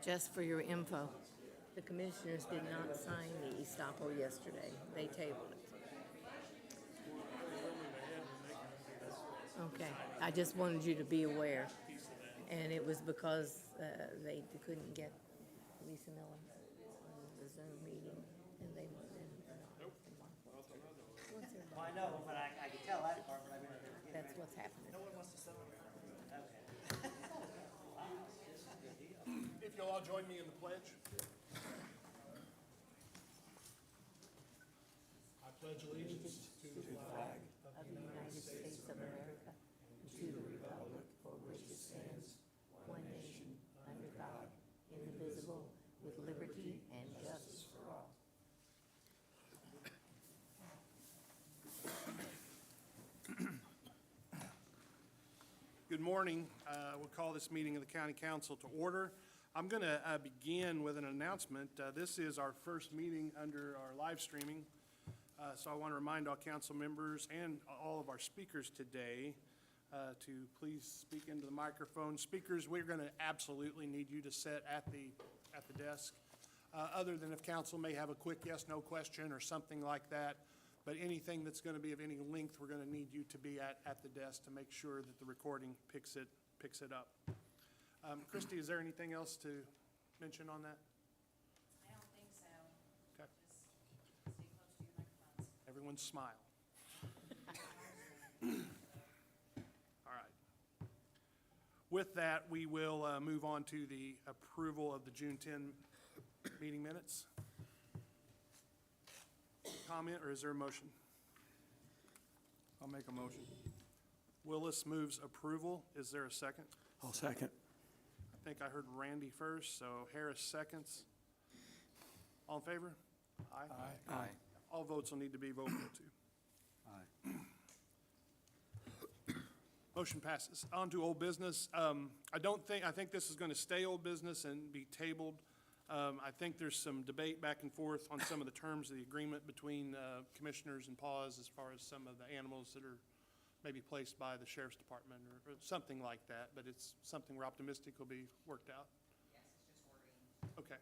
just for your info, the commissioners did not sign the estoppel yesterday. They tabled it. Okay, I just wanted you to be aware. And it was because they couldn't get Lisa Miller on the Zoom meeting, and they went in. Well, I know, but I can tell that part, but I mean, That's what's happening. no one wants to sell it. If you'll all join me in the pledge. I pledge allegiance to the flag Of the United States of America, and to the republic for which it stands, one nation, under God, indivisible, with liberty and justice for all. Good morning. We'll call this meeting of the County Council to order. I'm going to begin with an announcement. This is our first meeting under our live streaming. So I want to remind all council members and all of our speakers today to please speak into the microphone. Speakers, we're going to absolutely need you to sit at the desk, other than if council may have a quick yes/no question or something like that. But anything that's going to be of any length, we're going to need you to be at the desk to make sure that the recording picks it up. Christy, is there anything else to mention on that? I don't think so. Okay. Just stay close to your microphones. Everyone smile. All right. With that, we will move on to the approval of the June 10 meeting minutes. Comment, or is there a motion? I'll make a motion. Willis moves approval. Is there a second? I'll second. I think I heard Randy first, so Harris seconds. All in favor? Aye. Aye. All votes will need to be vocal too. Aye. Motion passes. On to old business. I think this is going to stay old business and be tabled. I think there's some debate back and forth on some of the terms of the agreement between commissioners and PAWS as far as some of the animals that are maybe placed by the sheriff's department or something like that, but it's something we're optimistic will be worked out. Yes, it's just wording. Okay.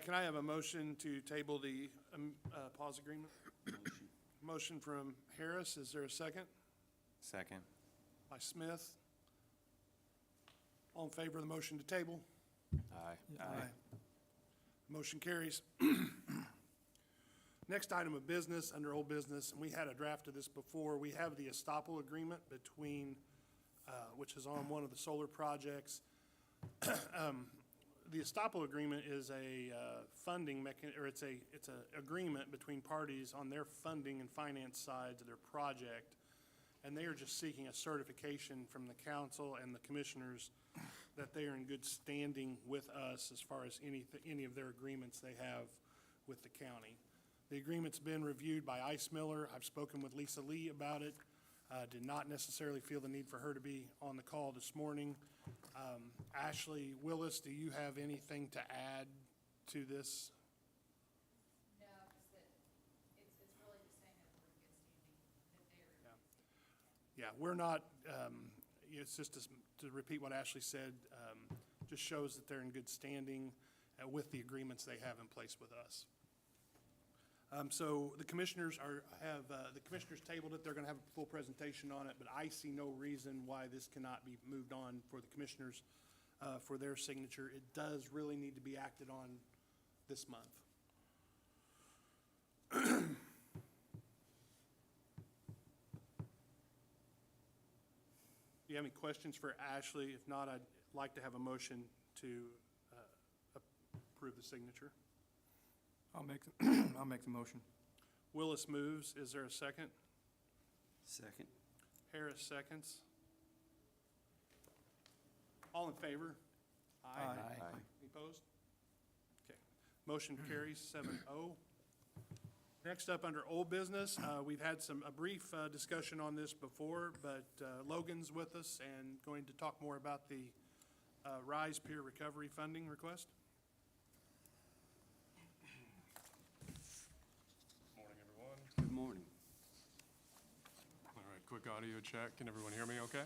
Can I have a motion to table the PAWS agreement? Motion from Harris. Is there a second? Second. By Smith. All in favor of the motion to table? Aye. Aye. Motion carries. Next item of business, under old business, and we had a draft of this before, we have the estoppel agreement between, which is on one of the solar projects. The estoppel agreement is a funding mechanism, or it's a agreement between parties on their funding and finance sides of their project. And they are just seeking a certification from the council and the commissioners that they are in good standing with us as far as any of their agreements they have with the county. The agreement's been reviewed by Ice Miller. I've spoken with Lisa Lee about it. Did not necessarily feel the need for her to be on the call this morning. Ashley Willis, do you have anything to add to this? No, just that it's really just saying that we're in good standing, that they're. Yeah, we're not, it's just to repeat what Ashley said, just shows that they're in good standing with the agreements they have in place with us. So the commissioners the commissioners tabled it. They're going to have a full presentation on it, but I see no reason why this cannot be moved on for the commissioners for their signature. It does really need to be acted on this month. Do you have any questions for Ashley? If not, I'd like to have a motion to approve the signature. I'll make the motion. Willis moves. Is there a second? Second. Harris seconds. All in favor? Aye. Any opposed? Okay. Motion carries 7-0. Next up, under old business, we've had a brief discussion on this before, but Logan's with us and going to talk more about the RISE peer recovery funding request. Morning, everyone. Good morning. All right, quick audio check. Can everyone hear me okay?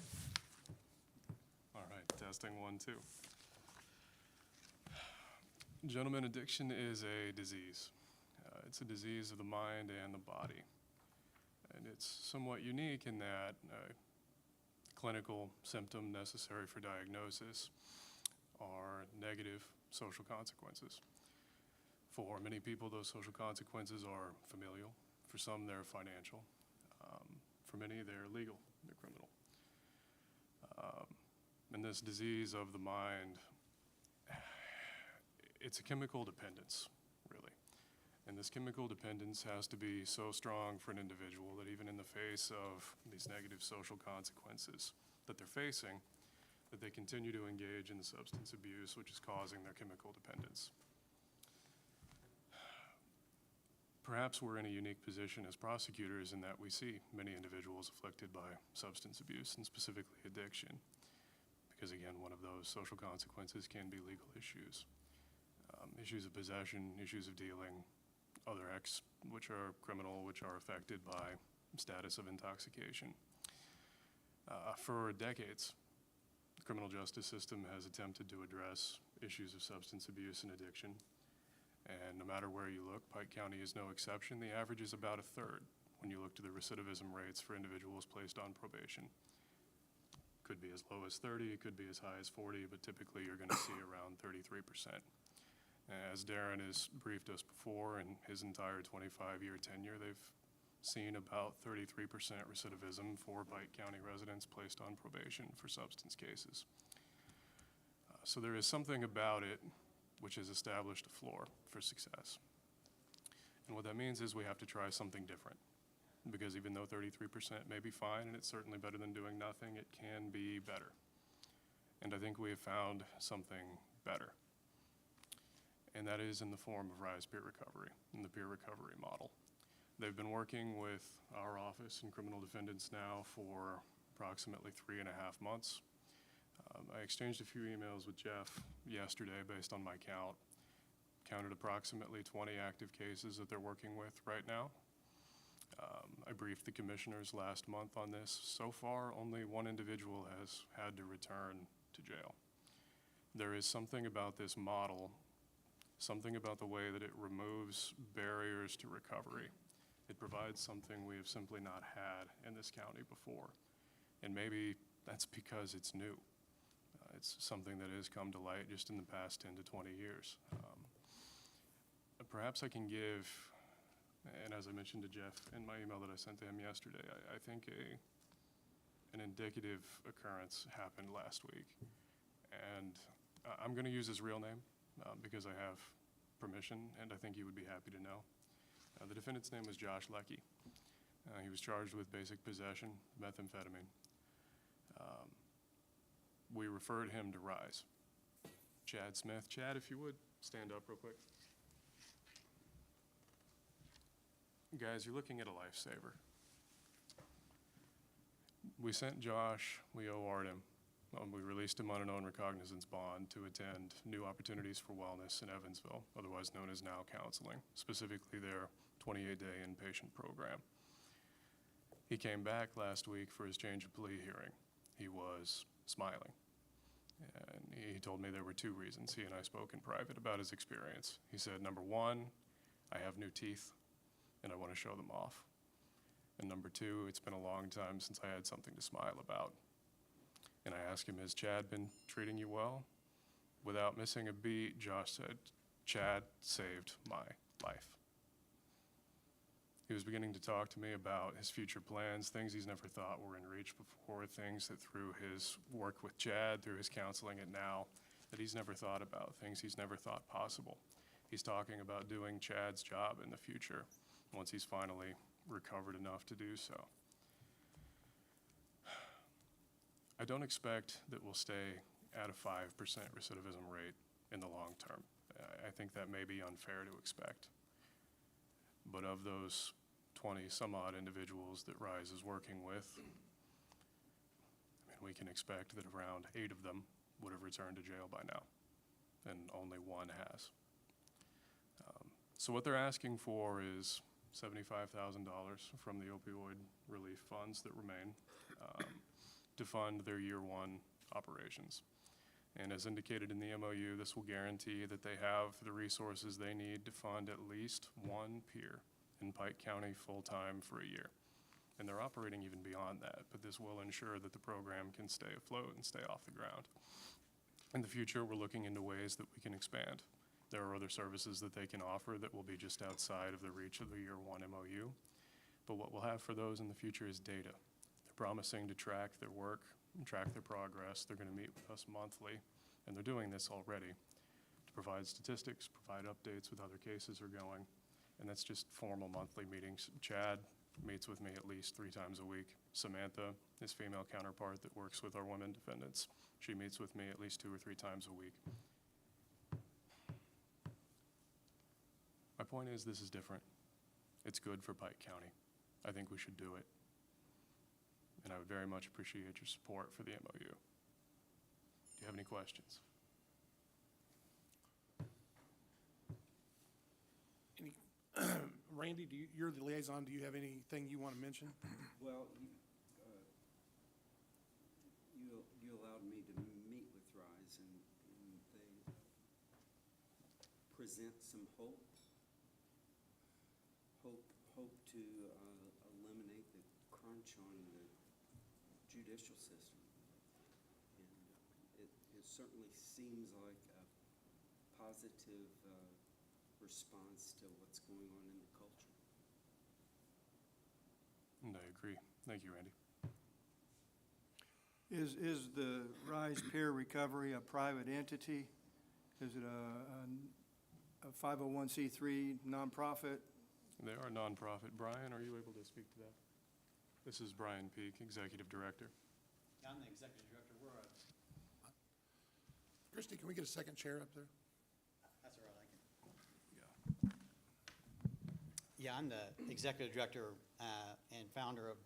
All right. Testing 1, 2. Gentlemen, addiction is a disease. It's a disease of the mind and the body. And it's somewhat unique in that clinical symptom necessary for diagnosis are negative social consequences. For many people, those social consequences are familial. For some, they're financial. For many, they're legal, they're criminal. And this disease of the mind, it's a chemical dependence, really. And this chemical dependence has to be so strong for an individual that even in the face of these negative social consequences that they're facing, that they continue to engage in the substance abuse, which is causing their chemical dependence. Perhaps we're in a unique position as prosecutors in that we see many individuals afflicted by substance abuse and specifically addiction. Because again, one of those social consequences can be legal issues. Issues of possession, issues of dealing, other acts which are criminal, which are affected by status of intoxication. For decades, the criminal justice system has attempted to address issues of substance abuse and addiction. And no matter where you look, Pike County is no exception. The average is about a third when you look to the recidivism rates for individuals placed on probation. Could be as low as 30, it could be as high as 40, but typically you're going to see around 33%. As Darren has briefed us before, in his entire 25-year tenure, they've seen about 33% recidivism for Pike County residents placed on probation for substance cases. So there is something about it which has established a floor for success. And what that means is we have to try something different. Because even though 33% may be fine, and it's certainly better than doing nothing, it can be better. And I think we have found something better. And that is in the form of RISE Peer Recovery, and the peer recovery model. They've been working with our office and criminal defendants now for approximately 3.5 months. I exchanged a few emails with Jeff yesterday based on my count. Counted approximately 20 active cases that they're working with right now. I briefed the commissioners last month on this. So far, only one individual has had to return to jail. There is something about this model, something about the way that it removes barriers to recovery. It provides something we have simply not had in this county before. And maybe that's because it's new. It's something that has come to light just in the past 10 to 20 years. Perhaps I can give, and as I mentioned to Jeff in my email that I sent to him yesterday, I think an indicative occurrence happened last week. And I'm going to use his real name because I have permission, and I think he would be happy to know. The defendant's name was Josh Leckie. He was charged with basic possession, methamphetamine. We referred him to RISE. Chad Smith. Chad, if you would, stand up real quick. Guys, you're looking at a lifesaver. We sent Josh, we OR'd him. We released him on an own recognizance bond to attend New Opportunities for Wellness in Evansville, otherwise known as Now Counseling, specifically their 28-day inpatient program. He came back last week for his change of plea hearing. He was smiling. And he told me there were two reasons. He and I spoke in private about his experience. He said, number one, I have new teeth and I want to show them off. And number two, it's been a long time since I had something to smile about. And I asked him, has Chad been treating you well? Without missing a beat, Josh said, Chad saved my life. He was beginning to talk to me about his future plans, things he's never thought were in reach before, things that through his work with Chad, through his counseling at Now, that he's never thought about, things he's never thought possible. He's talking about doing Chad's job in the future once he's finally recovered enough to do so. I don't expect that we'll stay at a 5% recidivism rate in the long term. I think that may be unfair to expect. But of those 20 some odd individuals that RISE is working with, we can expect that around 8 of them would have returned to jail by now, and only one has. So what they're asking for is $75,000 from the opioid relief funds that remain to fund their year one operations. And as indicated in the MOU, this will guarantee that they have the resources they need to fund at least one peer in Pike County full-time for a year. And they're operating even beyond that, but this will ensure that the program can stay afloat and stay off the ground. In the future, we're looking into ways that we can expand. There are other services that they can offer that will be just outside of the reach of the year one MOU. But what we'll have for those in the future is data. They're promising to track their work and track their progress. They're going to meet with us monthly, and they're doing this already, to provide statistics, provide updates with how their cases are going. And that's just formal monthly meetings. Chad meets with me at least 3 times a week. Samantha, his female counterpart that works with our women defendants, she meets with me at least 2 or 3 times a week. My point is, this is different. It's good for Pike County. I think we should do it. And I would very much appreciate your support for the MOU. Do you have any questions? Any, Randy, you're the liaison. Do you have anything you want to mention? Well, you allowed me to meet with RISE, and they present some hope to eliminate the crunch on the judicial system. And it certainly seems like a positive response to what's going on in the culture. And I agree. Thank you, Randy. Is the Rise Peer Recovery a private entity? Is it a 501c3 nonprofit? They are a nonprofit. Brian, are you able to speak to that? This is Brian Peak, Executive Director. I'm the executive director. We're a, Christy, can we get a second chair up there? that's all right, I can. Yeah, I'm the executive director and founder of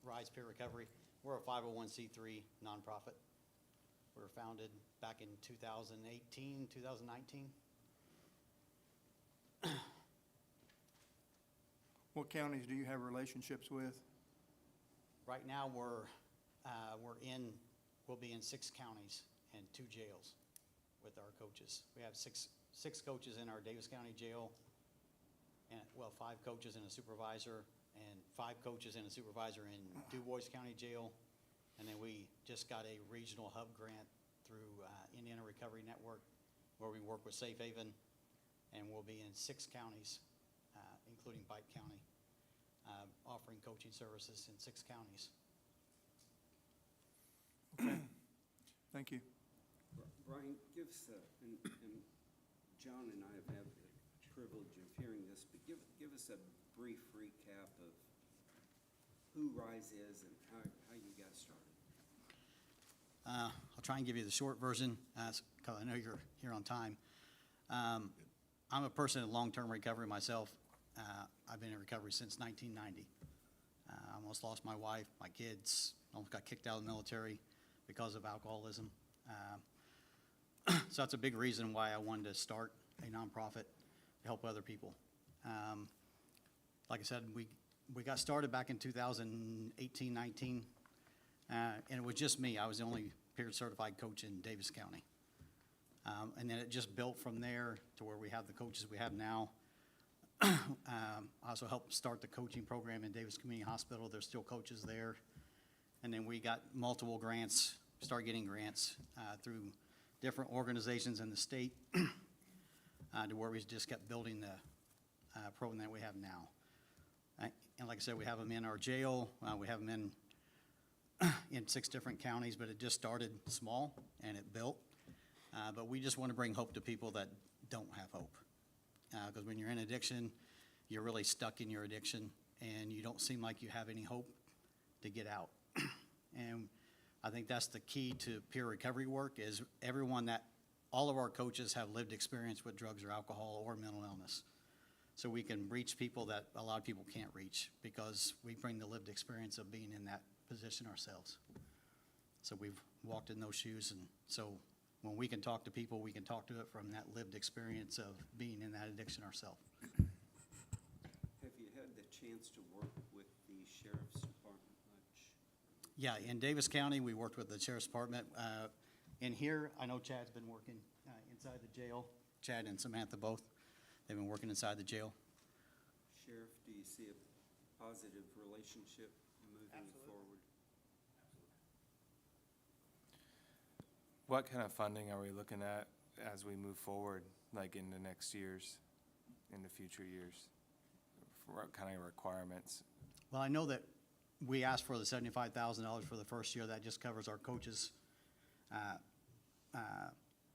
Rise Peer Recovery. We're a 501c3 nonprofit. We were founded back in 2018, 2019. What counties do you have relationships with? Right now, we'll be in 6 counties and 2 jails with our coaches. We have six coaches in our Davis County Jail, and 5 coaches and a supervisor, and 5 coaches and a supervisor in Du Bois County Jail. And then we just got a regional hub grant through Indiana Recovery Network, where we work with Safe Haven, and we'll be in 6 counties, including Pike County, offering coaching services in 6 counties. Okay, thank you. Brian, give us, and John and I have had the privilege of hearing this, but give us a brief recap of who RISE is and how you got started. I'll try and give you the short version, because I know you're here on time. I'm a person in long-term recovery myself. I've been in recovery since 1990. I almost lost my wife, my kids, almost got kicked out of the military because of alcoholism. So that's a big reason why I wanted to start a nonprofit to help other people. Like I said, we got started back in 2018, 19, and it was just me. I was the only peer-certified coach in Davis County. And then it just built from there to where we have the coaches we have now. I also helped start the coaching program in Davis Community Hospital. There's still coaches there. And then we got multiple grants, started getting grants through different organizations in the state to where we just kept building the program that we have now. And like I said, we have them in our jail. We have them in 6 different counties, but it just started small and it built. But we just want to bring hope to people that don't have hope. Because when you're in addiction, you're really stuck in your addiction and you don't seem like you have any hope to get out. And I think that's the key to peer recovery work is all of our coaches have lived experience with drugs or alcohol or mental illness. So we can reach people that a lot of people can't reach because we bring the lived experience of being in that position ourselves. So we've walked in those shoes, and so when we can talk to people, we can talk to it from that lived experience of being in that addiction ourselves. Have you had the chance to work with the Sheriff's Department much? Yeah, in Davis County, we worked with the Sheriff's Department. In here, I know Chad's been working inside the jail. Chad and Samantha both. They've been working inside the jail. Sheriff, do you see a positive relationship moving Absolutely. forward? What kind of funding are we looking at as we move forward, like in the next years, in the future years? What kind of requirements? Well, I know that we asked for the $75,000 for the first year. That just covers our coaches'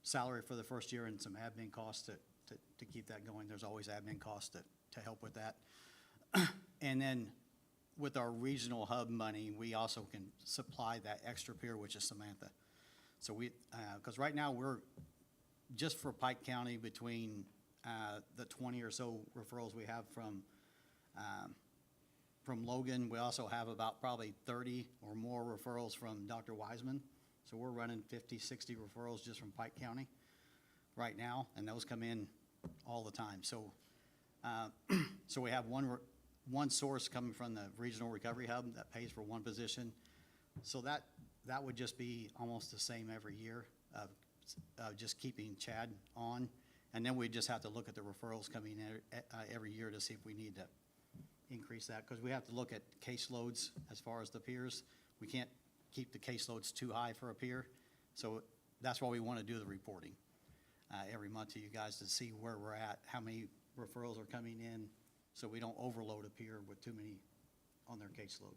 salary for the first year and some admin costs to keep that going. There's always admin costs to help with that. And then with our regional hub money, we also can supply that extra peer, which is Samantha. So we, because right now we're, just for Pike County, between the 20 or so referrals we have from Logan, we also have about probably 30 or more referrals from Dr. Wiseman. So we're running 50, 60 referrals just from Pike County right now, and those come in all the time. So, so we have one source coming from the Regional Recovery Hub that pays for one position. So that would just be almost the same every year of just keeping Chad on. And then we just have to look at the referrals coming in every year to see if we need to increase that, because we have to look at caseloads as far as the peers. We can't keep the caseloads too high for a peer. So that's why we want to do the reporting every month to you guys to see where we're at, how many referrals are coming in, so we don't overload a peer with too many on their caseload.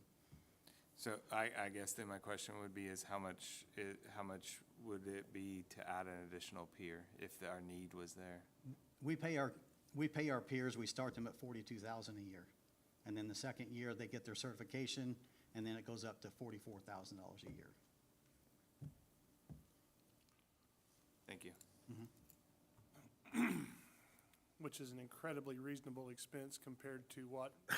So I guess then my question would be is how much would it be to add an additional peer if our need was there? We pay our peers, we start them at $42,000 a year. And then the second year, they get their certification, and then it goes up to $44,000 a year. Thank you. Which is an incredibly reasonable expense compared to what a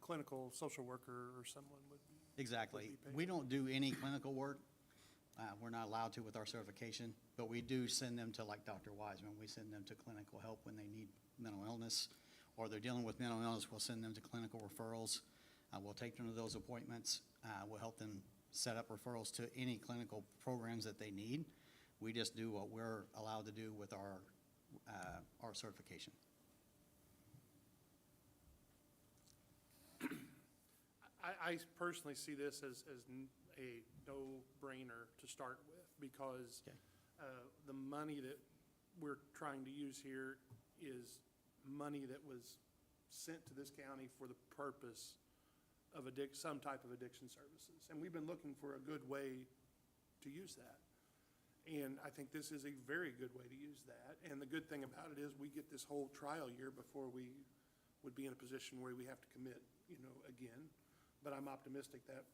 clinical social worker or someone would be. Exactly. Would be paid. We don't do any clinical work. We're not allowed to with our certification, but we do send them to, like Dr. Wiseman, we send them to clinical help when they need mental illness, or they're dealing with mental illness, we'll send them to clinical referrals. We'll take them to those appointments. We'll help them set up referrals to any clinical programs that they need. We just do what we're allowed to do with our certification. I personally see this as a no-brainer to start with, because Okay. The money that we're trying to use here is money that was sent to this county for the purpose of some type of addiction services. And we've been looking for a good way to use that. And I think this is a very good way to use that. And the good thing about it is we get this whole trial year before we would be in a position where we have to commit, again. But I'm optimistic that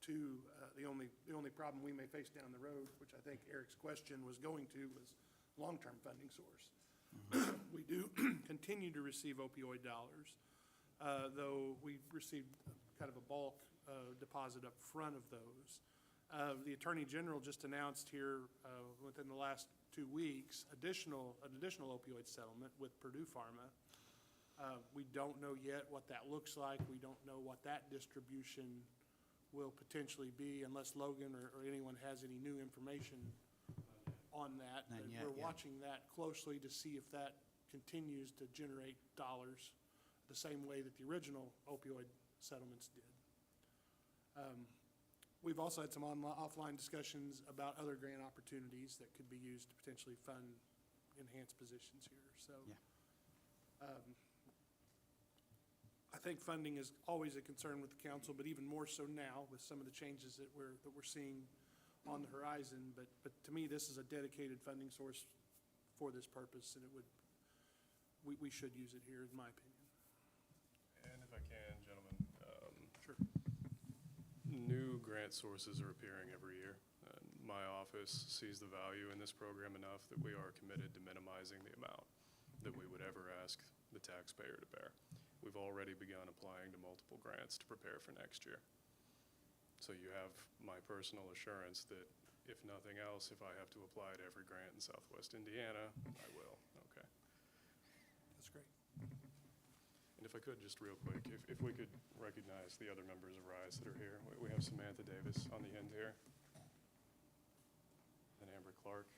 too, the only problem we may face down the road, which I think Eric's question was going to, was long-term funding source. We do continue to receive opioid dollars, though we received kind of a bulk deposit up front of those. The Attorney General just announced here within the last 2 weeks an additional opioid settlement with Purdue Pharma. We don't know yet what that looks like. We don't know what that distribution will potentially be unless Logan or anyone has any new information on that. Not But yet, we're yeah. watching that closely to see if that continues to generate dollars the same way that the original opioid settlements did. We've also had some offline discussions about other grant opportunities that could be used to potentially fund enhanced positions here. So Yeah. I think funding is always a concern with the council, but even more so now with some of the changes that we're seeing on the horizon. But to me, this is a dedicated funding source for this purpose, and we should use it here, in my opinion. And if I can, gentlemen, Sure. new grant sources are appearing every year. My office sees the value in this program enough that we are committed to minimizing the amount that we would ever ask the taxpayer to bear. We've already begun applying to multiple grants to prepare for next year. So you have my personal assurance that if nothing else, if I have to apply to every grant in Southwest Indiana, I will. Okay. That's great. And if I could, just real quick, if we could recognize the other members of RISE that are here. We have Samantha Davis on the end here. And Amber Clark.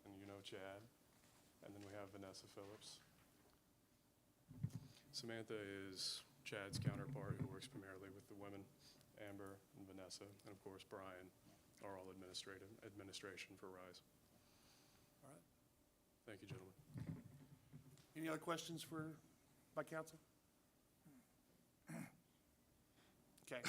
And you know Chad. And then we have Vanessa Phillips. Samantha is Chad's counterpart who works primarily with the women, Amber and Vanessa, and of course Brian are all administration for RISE. All right. Thank you, gentlemen. Any other questions by council? Okay,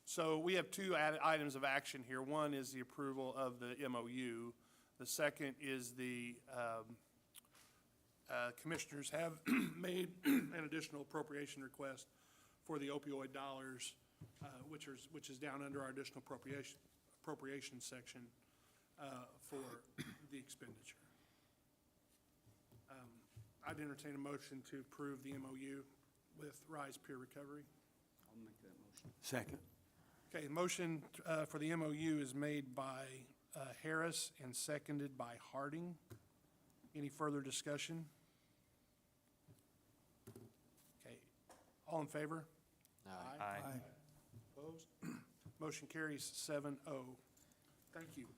so we have two items of action here. One is the approval of the MOU. The second is the commissioners have made an additional appropriation request for the opioid dollars, which is down under our additional appropriation section for the expenditure. I'd entertain a motion to approve the MOU with RISE Peer Recovery. I'll make that motion. Second. Okay, motion for the MOU is made by Harris and seconded by Harding. Any further discussion? Okay, all in favor? Aye. Opposed? Motion carries 7-0. Thank you.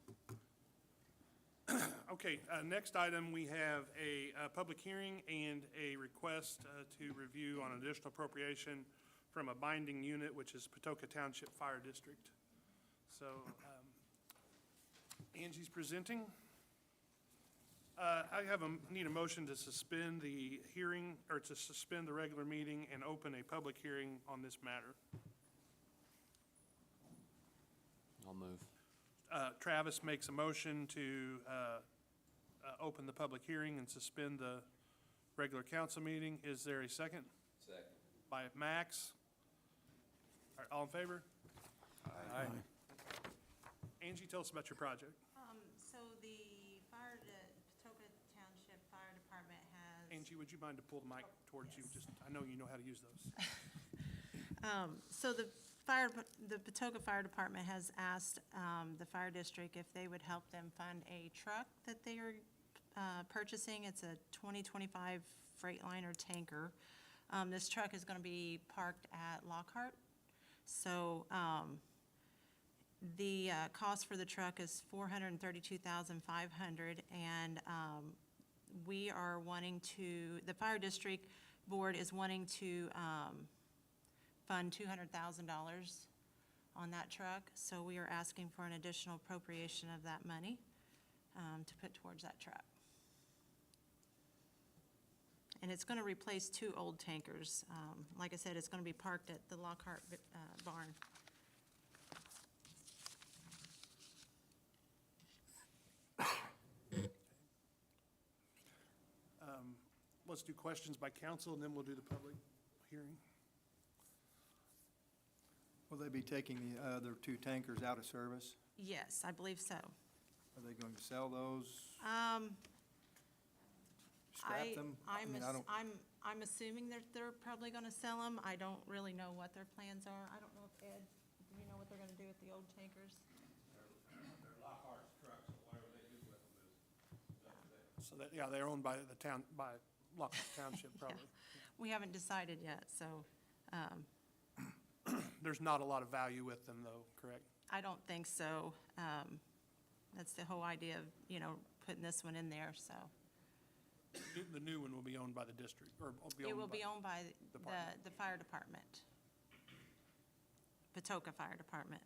Okay, next item, we have a public hearing and a request to review on additional appropriation from a binding unit, which is Patoka Township Fire District. So Angie's presenting. I need a motion to suspend the hearing, or to suspend the regular meeting and open a public hearing on this matter. I'll move. Travis makes a motion to open the public hearing and suspend the regular council meeting. Is there a second? Second. By Max. All right, all in favor? Aye. Angie, tell us about your project. So the Patoka Township Fire Department has. Angie, would you mind to pull the mic towards you? Just, I know you know how to use those. So the Patoka Fire Department has asked the fire district if they would help them fund a truck that they are purchasing. It's a 2025 Freightliner tanker. This truck is going to be parked at Lockhart. So the cost for the truck is $432,500, and we are wanting to, the fire district board is wanting to fund $200,000 on that truck. So we are asking for an additional appropriation of that money to put towards that truck. And it's going to replace two old tankers. Like I said, it's going to be parked at the Lockhart barn. Let's do questions by council, and then we'll do the public hearing. Will they be taking the other two tankers out of service? Yes, I believe so. Are they going to sell those, scrap them? I'm mean, I don't- assuming that they're probably going to sell them. I don't really know what their plans are. I don't know if Ed, do you know what they're going to do with the old tankers? So that, yeah, they're owned by the town, by Lockhart Township, probably. We haven't decided yet, so There's not a lot of value with them, though, correct? I don't think so. That's the whole idea of, putting this one in there, so. The new one will be owned by the district, or be It owned will by... be owned by department. the fire department. Patoka Fire Department.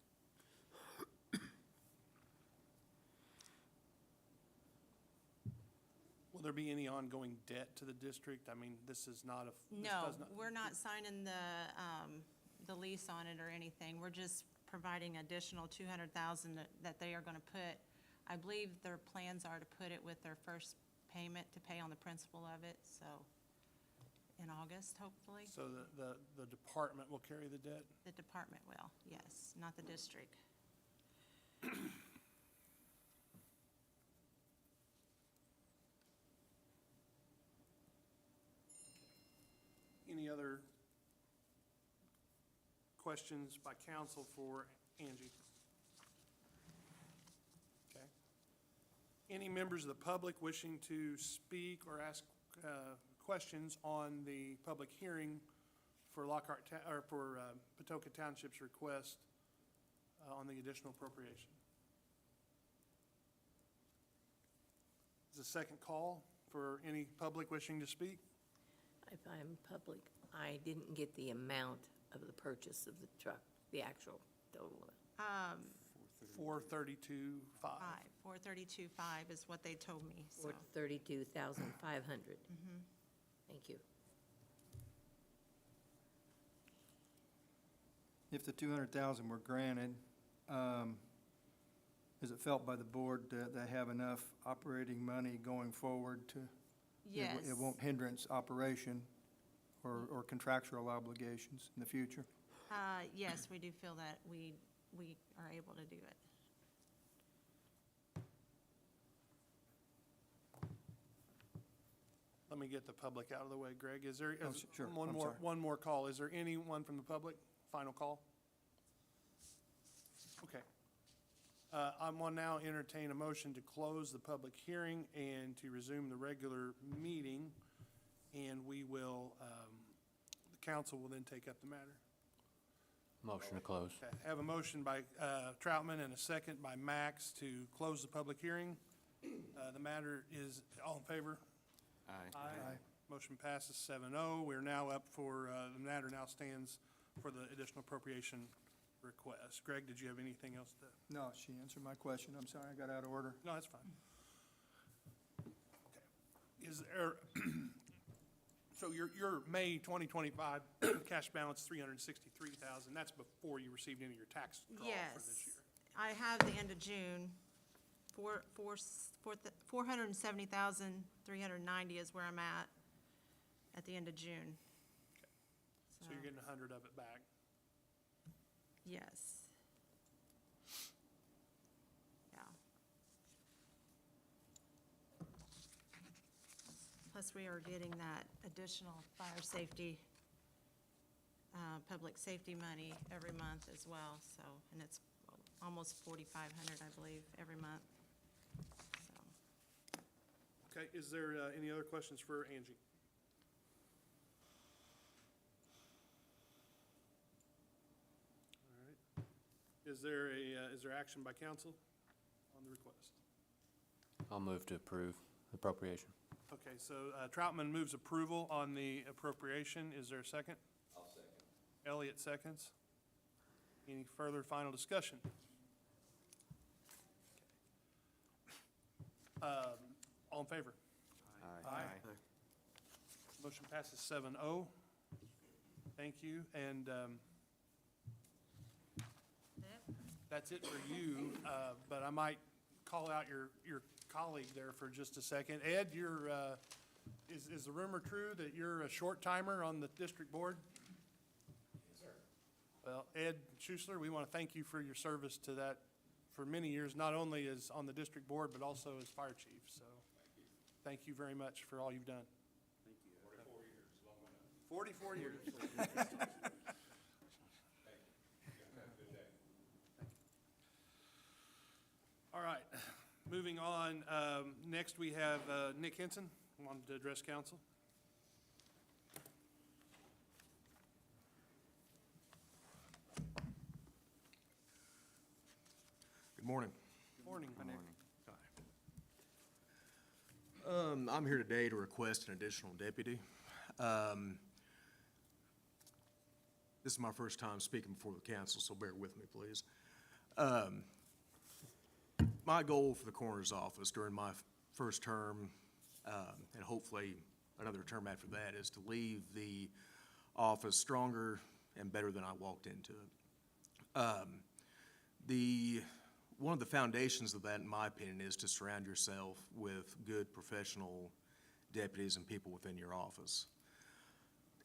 Will there be any ongoing debt to the district? I mean, this is not a... this No, does not- we're not signing the lease on it or anything. We're just providing additional $200,000 that they are going to put. I believe their plans are to put it with their first payment to pay on the principal of it, so in August, hopefully. So the department will carry the debt? The department will, yes, not the district. Any other questions by council for Angie? Okay. Any members of the public wishing to speak or ask questions on the public hearing for Patoka Township's request on the additional appropriation? the second call for any public wishing to speak. If I'm public, I didn't get the amount of the purchase of the truck, the actual total. 432,500. 432.5 is what they told me, so. 32,500. Thank you. If the 200,000 were granted, is it felt by the board that they have enough operating money going forward to? Yes. It won't hindrance operation or contractual obligations in the future? Yes, we do feel that we are able to do it. Let me get the public out of the way. Greg, is there, Oh, sure. one I'm more, sorry. one more call. Is there anyone from the public? Final call? Okay. I'm going to now entertain a motion to close the public hearing and to resume the regular meeting. And we will, the council will then take up the matter. Motion to close. Okay, I have a motion by Troutman and a second by Max to close the public hearing. The matter is, all in favor? Aye. Motion passes 7-0. We're now up for, the matter now stands for the additional appropriation request. Greg, did you have anything else to? No, she answered my question. I'm sorry, I got out of order. No, that's fine. Okay. Is there, so your May 2025 cash balance, 363,000, that's before you received any of your tax draw for this Yes. year? I have the end of June, 470,390 is where I'm at the end of June. So you're getting 100 of it back. Yes. Yeah. Plus, we are getting that additional fire safety, public safety money every month as well, so, and it's almost 4,500, I believe, every month, so. Okay, is there any other questions for Angie? All right. Is there action by council on the request? I'll move to approve appropriation. Okay, so Troutman moves approval on the appropriation. Is there a second? I'll second. Elliott seconds. Any further final discussion? All in favor? Aye. Motion passes 7-0. Thank you, and that's it for you, but I might call out your colleague there for just a second. Ed, is the rumor true that you're a short timer on the district board? Yes, sir. Well, Ed Schuessler, we want to thank you for your service to that for many years, not only as on the district board, but also as fire chief, so. Thank you very much for all you've done. Thank you. 44 years. All right, moving on. Next, we have Nick Henson, wanted to address council. Good morning. Morning, Nick. I'm here today to request an additional deputy. This is my first time speaking before the council, so bear with me, please. My goal for the coroner's office during my first term, and hopefully another term after that, is to leave the office stronger and better than I walked into it. One of the foundations of that, in my opinion, is to surround yourself with good professional deputies and people within your office.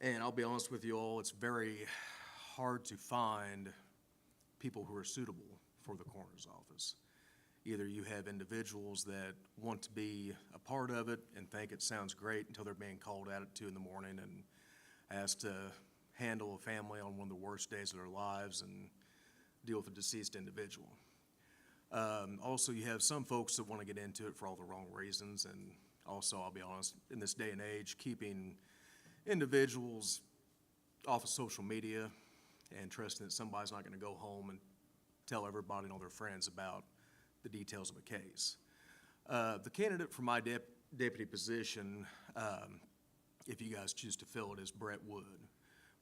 And I'll be honest with you all, it's very hard to find people who are suitable for the coroner's office. Either you have individuals that want to be a part of it and think it sounds great until they're being called out at 2 in the morning and asked to handle a family on one of the worst days of their lives and deal with a deceased individual. Also, you have some folks that want to get into it for all the wrong reasons, and also, I'll be honest, in this day and age, keeping individuals off of social media and trusting that somebody's not going to go home and tell everybody and all their friends about the details of a case. The candidate for my deputy position, if you guys choose to fill it, is Brett Wood.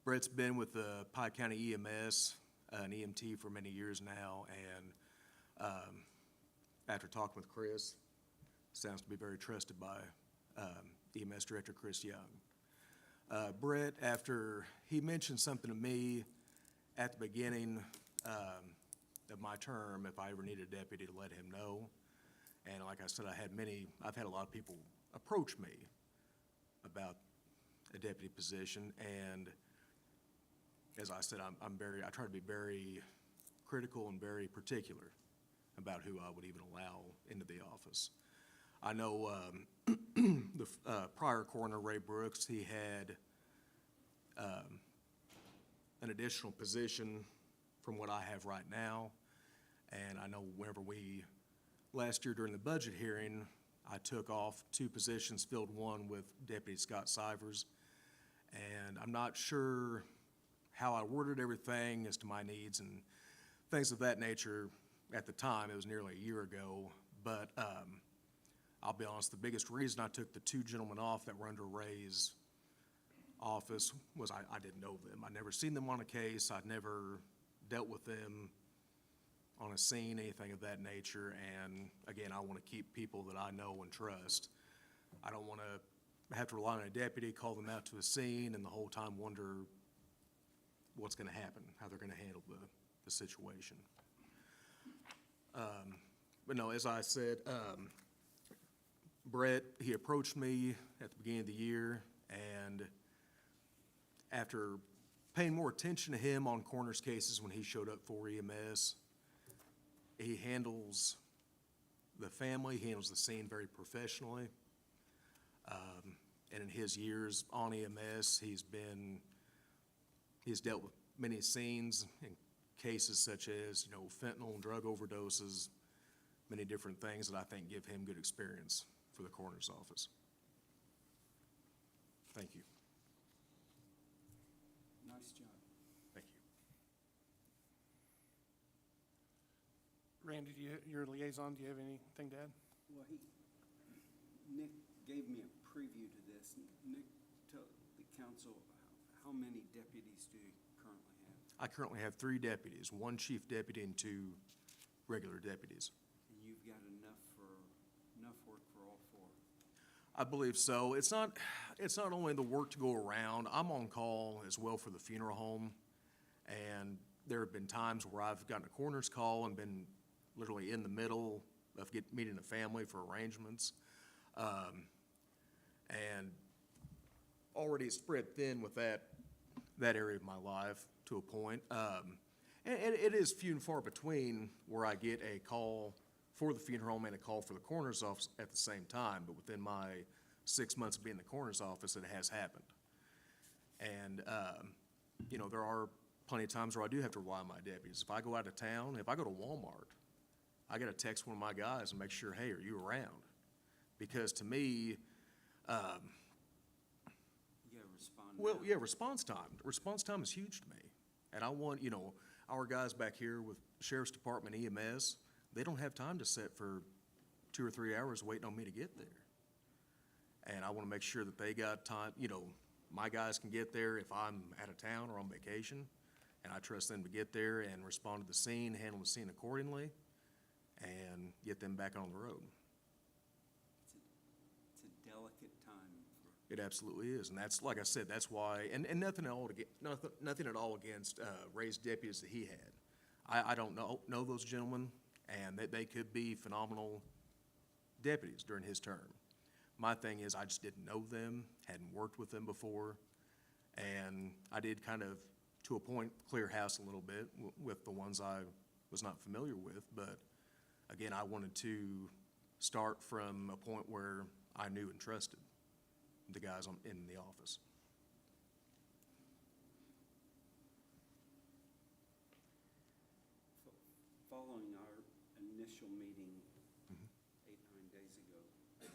Brett's been with the Pike County EMS, an EMT for many years now, and after talking with Chris, sounds to be very trusted by EMS Director Chris Young. Brett, after he mentioned something to me at the beginning of my term, if I ever needed a deputy, to let him know. And like I said, I've had a lot of people approach me about a deputy position, and as I said, I try to be very critical and very particular about who I would even allow into the office. I know the prior coroner, Ray Brooks, he had an additional position from what I have right now, and I know last year during the budget hearing, I took off 2 positions, filled one with Deputy Scott Sivers, and I'm not sure how I worded everything as to my needs and things of that nature at the time. It was nearly a year ago, but I'll be honest, the biggest reason I took the 2 gentlemen off that were under Ray's office was I didn't know them. I'd never seen them on a case. I'd never dealt with them on a scene, anything of that nature, and again, I want to keep people that I know and trust. I don't want to have to rely on a deputy, call them out to a scene, and the whole time wonder what's going to happen, how they're going to handle the situation. But no, as I said, Brett, he approached me at the beginning of the year, and after paying more attention to him on coroner's cases when he showed up for EMS, he handles the family, he handles the scene very professionally. And in his years on EMS, he's dealt with many scenes and cases such as, fentanyl and drug overdoses, many different things that I think give him good experience for the coroner's office. Thank you. Nice job. Thank you. Randy, your liaison, do you have anything to add? Well, Nick gave me a preview to this. Nick, tell the council, how many deputies do you currently have? I currently have 3 deputies, 1 chief deputy and 2 regular deputies. And you've got enough work for all 4? I believe so. It's not only the work to go around. I'm on call as well for the funeral home, and there have been times where I've gotten a coroner's call and been literally in the middle of meeting a family for arrangements, and already spread thin with that area of my life to a point. And it is few and far between where I get a call for the funeral home and a call for the coroner's office at the same time, but within my 6 months of being in the coroner's office, it has happened. And, there are plenty of times where I do have to rely on my deputies. If I go out of town, if I go to Walmart, I got to text one of my guys and make sure, hey, are you around? Because to me, You gotta respond. well, now. yeah, response time. Response time is huge to me. And I want, our guys back here with Sheriff's Department, EMS, they don't have time to sit for 2 or 3 hours waiting on me to get there. And I want to make sure that they got time, my guys can get there if I'm out of town or on vacation, and I trust them to get there and respond to the scene, handle the scene accordingly, and get them back on the road. It's a delicate time for. It absolutely is, and that's, like I said, that's why, and nothing at all against Ray's deputies that he had. I don't know those gentlemen, and they could be phenomenal deputies during his term. My thing is, I just didn't know them, hadn't worked with them before, and I did kind of, to a point, clear house a little bit with the ones I was not familiar with, but again, I wanted to start from a point where I knew and trusted the guys in the office. Following our initial meeting Mhm. 8-9 days ago, I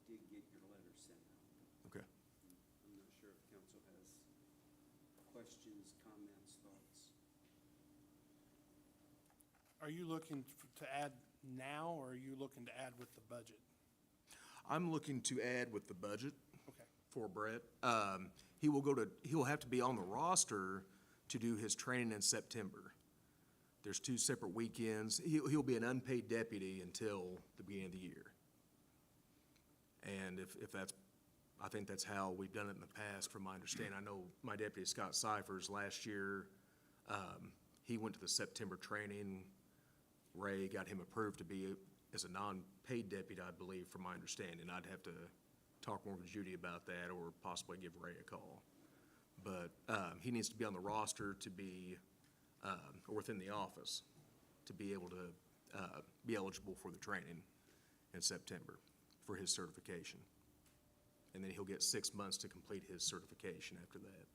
did get your letter sent out. Okay. I'm not sure if council has questions, comments, thoughts. Are you looking to add now, or are you looking to add with the budget? I'm looking to add with the budget Okay. for Brett. He'll have to be on the roster to do his training in September. There's 2 separate weekends. He'll be an unpaid deputy until the beginning of the year. And if that's, I think that's how we've done it in the past, from my understanding. I know my deputy, Scott Cyphers, last year, he went to the September training. Ray got him approved to be as a non-paid deputy, I believe, from my understanding. I'd have to talk more with Judy about that, or possibly give Ray a call. But he needs to be on the roster to be, or within the office, to be able to be eligible for the training in September for his certification. And then he'll get 6 months to complete his certification after that.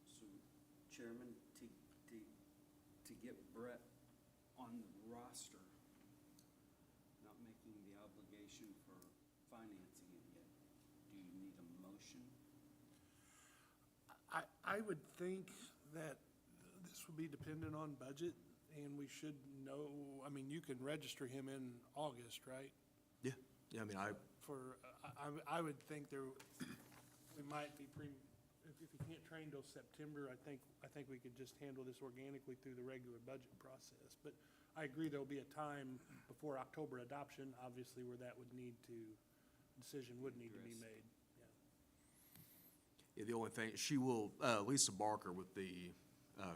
So, Chairman, to get Brett on the roster, not making the obligation for financing it yet, do you need a motion? I would think that this would be dependent on budget, and we should know, I mean, you can register him in August, right? Yeah, I mean, I would think we might be if he can't train till September, I think we could just handle this organically through the regular budget process. But I agree there'll be a time before October adoption, obviously, where that decision would need to be made. yeah, the only thing, she will, Lisa Barker with the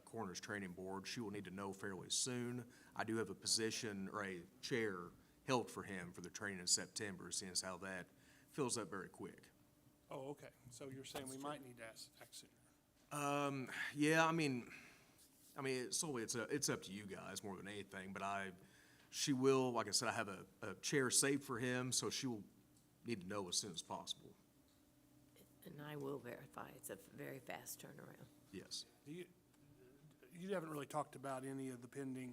Coroner's Training Board, she will need to know fairly soon. I do have a position or a chair held for him for the training in September, seeing as how that fills up very quick. Oh, okay. So you're saying we might need to act sooner? Yeah, I mean, solely it's up to you guys more than anything, but she will, like I said, I have a chair saved for him, so she will need to know as soon as possible. And I will verify, it's a very fast turnaround. Yes. You haven't really talked about any of the pending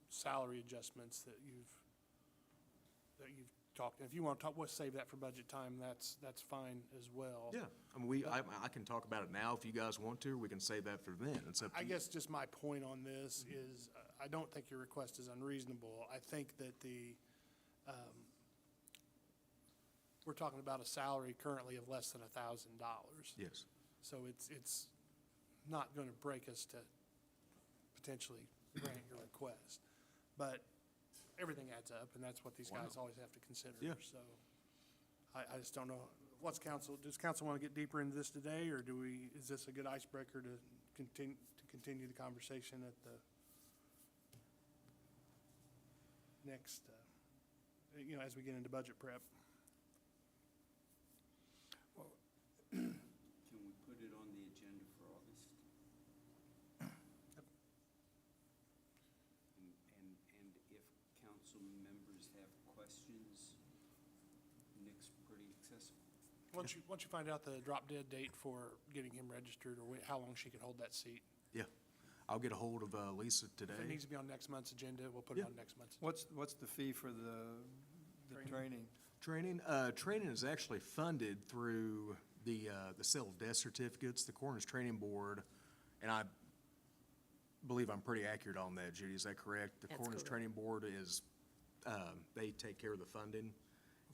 salary adjustments that you've talked. If you want to talk, we'll save that for budget time. That's fine as well. Yeah, I mean, I can talk about it now if you guys want to. We can save that for then. It's up to I you. guess just my point on this is, I don't think your request is unreasonable. I think that we're talking about a salary currently of less than $1,000. Yes. So it's not going to break us to potentially grant your request. But everything adds up, and that's what these guys always have to consider. Yeah. So I just don't know. Does council want to get deeper into this today, or is this a good icebreaker to continue the conversation at the next, as we get into budget prep? Can we put it on the agenda for August? And if council members have questions, Nick's pretty accessible. Once you find out the drop dead date for getting him registered, or how long she can hold that seat. Yeah. I'll get a hold of Lisa today. If it needs to be on next month's agenda, we'll put it Yeah. on next month's. What's the fee for the training? Training is actually funded through the sale of death certificates, the Coroner's Training Board, and I believe I'm pretty accurate on that, Judy, is that correct? The That's Coroner's correct. Training Board is, they take care of the funding and